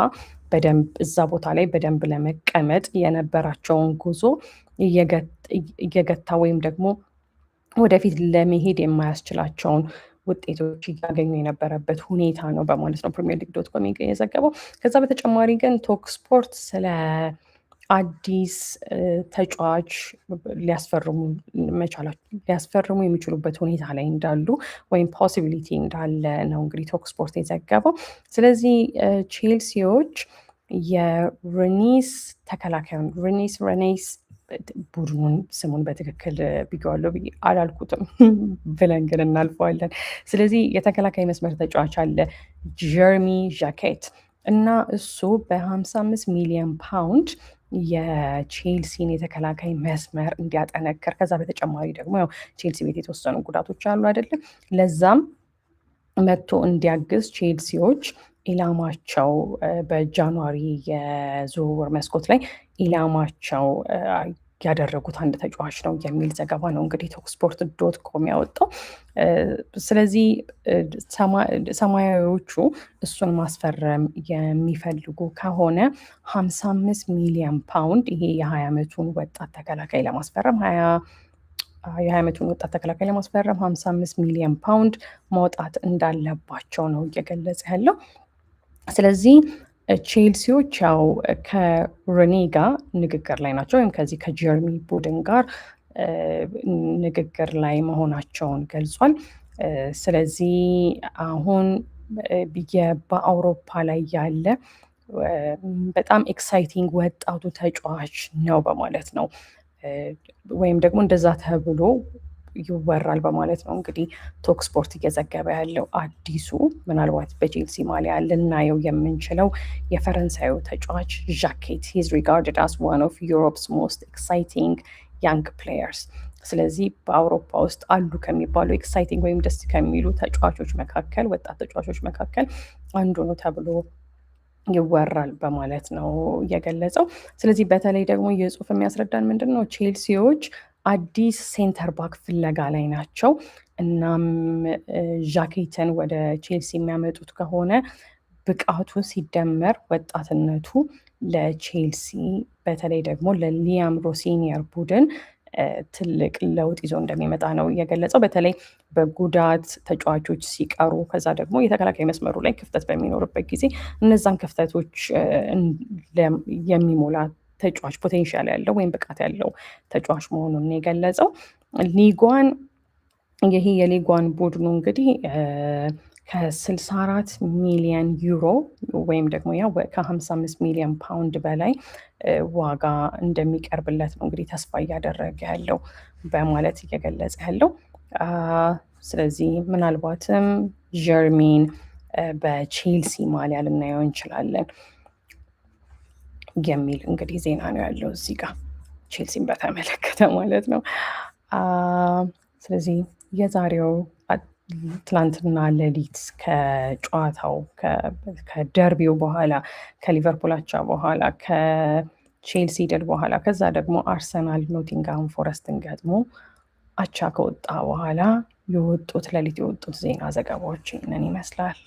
በደንብ እዛ ቦታ ላይ በደንብ ለመቀመጥ የነበራቸውን ጉዞ እየገታ ወይም ደግሞ ወደፊት ለመሄድ የማያስችላቸውን ውጤቶች እያገኙ የነበረበት ሁኔታ ነው በማለት ነው ፕሪሚየር ሊግ ዶት ኮም የዘገበው። ከዛ በተጨማሪ ግን ቶክ ስፖርት ስለ አዲስ ተጫዋች ሊያስፈርሙ የሚችሉበት ሁኔታ ላይ እንዳሉ ወይም ፖሲቢሊቲ እንዳለ ነው እንግዲህ ቶክ ስፖርት የዘገበው። ስለዚህ ቼልሲዎች የሬኒስ ተከላካዩን ሬኔስ ቡድኑን ስሙን በትክክል ብዬዋለሁ ብዬ አላልኩትም ብለን ግን እናልፈዋለን። ስለዚህ የተከላካይ መስመር ተጫዋች አለ ጀርሚ ዣኬት እና እሱ በ55 ሚሊዮን ፓውንድ የቼልሲን የተከላካይ መስመር እንዲያጠነክር ከዛ በተጨማሪ ደግሞ ያው ቼልሲ ቤት የተወሰኑ ጉዳቶች አሉ አይደለም፣ ለዛም መጥቶ እንዲያግዝ ቼልሲዎች ኢላማቸው በጃንዋሪ የዝውውር መስኮት ላይ ኢላማቸው ያደረጉት አንድ ተጫዋች ነው የሚል ዘገባ ነው እንግዲህ ቶክ ስፖርት ዶት ኮም ያወጣው። ስለዚህ ሰማያዊዎቹ እሱን ማስፈረም የሚፈልጉ ከሆነ 55 ሚሊዮን ፓውንድ ይሄ የ20 ዓመቱን ወጣት ተከላካይ ለማስፈረም የ20 ዓመቱን ወጣት ተከላካይ ለማስፈረም 55 ሚሊዮን ፓውንድ ማውጣት እንዳለባቸው ነው እየገለጸ ያለው። ስለዚህ ቼልሲዎች ያው ከሬኔ ጋር ንግግር ላይ ናቸው፣ ወይም ከዚህ ከጀርሚ ቡድን ጋር ንግግር ላይ መሆናቸውን ገልጿል። ስለዚህ አሁን በአውሮፓ ላይ ያለ በጣም ኤክሳይቲንግ ወጣቱ ተጫዋች ነው በማለት ነው ወይም ደግሞ እንደዛ ተብሎ ይወራል በማለት ነው እንግዲህ ቶክ ስፖርት እየዘገበ ያለው። አዲሱ ምናልባት በቼልሲ ማሊያ ልናየው የምንችለው የፈረንሳዩ ተጫዋች ዣኬት ሂዝ ሪጋርድድ አስ ዋን ኦፍ ዩሮፕስ ሞስት ኤክሳይቲንግ ያንግ ፕሌየርስ። ስለዚህ በአውሮፓ ውስጥ አሉ ከሚባሉ ኤክሳይቲንግ ወይም ደስ ከሚሉ ተጫዋቾች መካከል ወጣት ተጫዋቾች መካከል አንዱ ነው ተብሎ ይወራል በማለት ነው የገለጸው። ስለዚህ በተለይ ደግሞ የጽሁፍ የሚያስረዳን ምንድን ነው ቼልሲዎች አዲስ ሴንተር ባክ ፍለጋ ላይ ናቸው። እናም ዣኬትን ወደ ቼልሲ የሚያመጡት ከሆነ ብቃቱ ሲደመር ወጣትነቱ ለቼልሲ በተለይ ደግሞ ለሊያም ሮሲኒየር ቡድን ትልቅ ለውጥ ይዞ እንደሚመጣ ነው የገለጸው። በተለይ በጉዳት ተጫዋቾች ሲቀሩ ከዛ ደግሞ የተከላካይ መስመሩ ላይ ክፍተት በሚኖርበት ጊዜ እነዛን ክፍተቶች የሚሞላ ተጫዋች ፖቴንሻል ያለው ወይም ብቃት ያለው ተጫዋች መሆኑን የገለጸው። ሊጓን ይሄ የሊጓን ቡድኑ እንግዲህ ከ64 ሚሊዮን ዩሮ ወይም ደግሞ ያ ከ55 ሚሊዮን ፓውንድ በላይ ዋጋ እንደሚቀርብለት ነው እንግዲህ ተስፋ እያደረገ ያለው በማለት እየገለጸ ያለው። ስለዚህ ምናልባትም ጀርሚን በቼልሲ ማሊያ ልናየው እንችላለን የሚል እንግዲህ ዜና ነው ያለው እዚህ ጋር ቼልሲን በተመለከተ ማለት ነው። ስለዚህ የዛሬው ትላንትና ሌሊት ከጨዋታው ከደርቢው በኋላ ከሊቨርፑል አቻ በኋላ ከቼልሲ ድል በኋላ ከዛ ደግሞ አርሰናል ኖቲንግሃም ፎረስትን ገጥሞ አቻ ከወጣ በኋላ ሌሊት የወጡት ዜና ዘገባዎች ይህንን ይመስላል።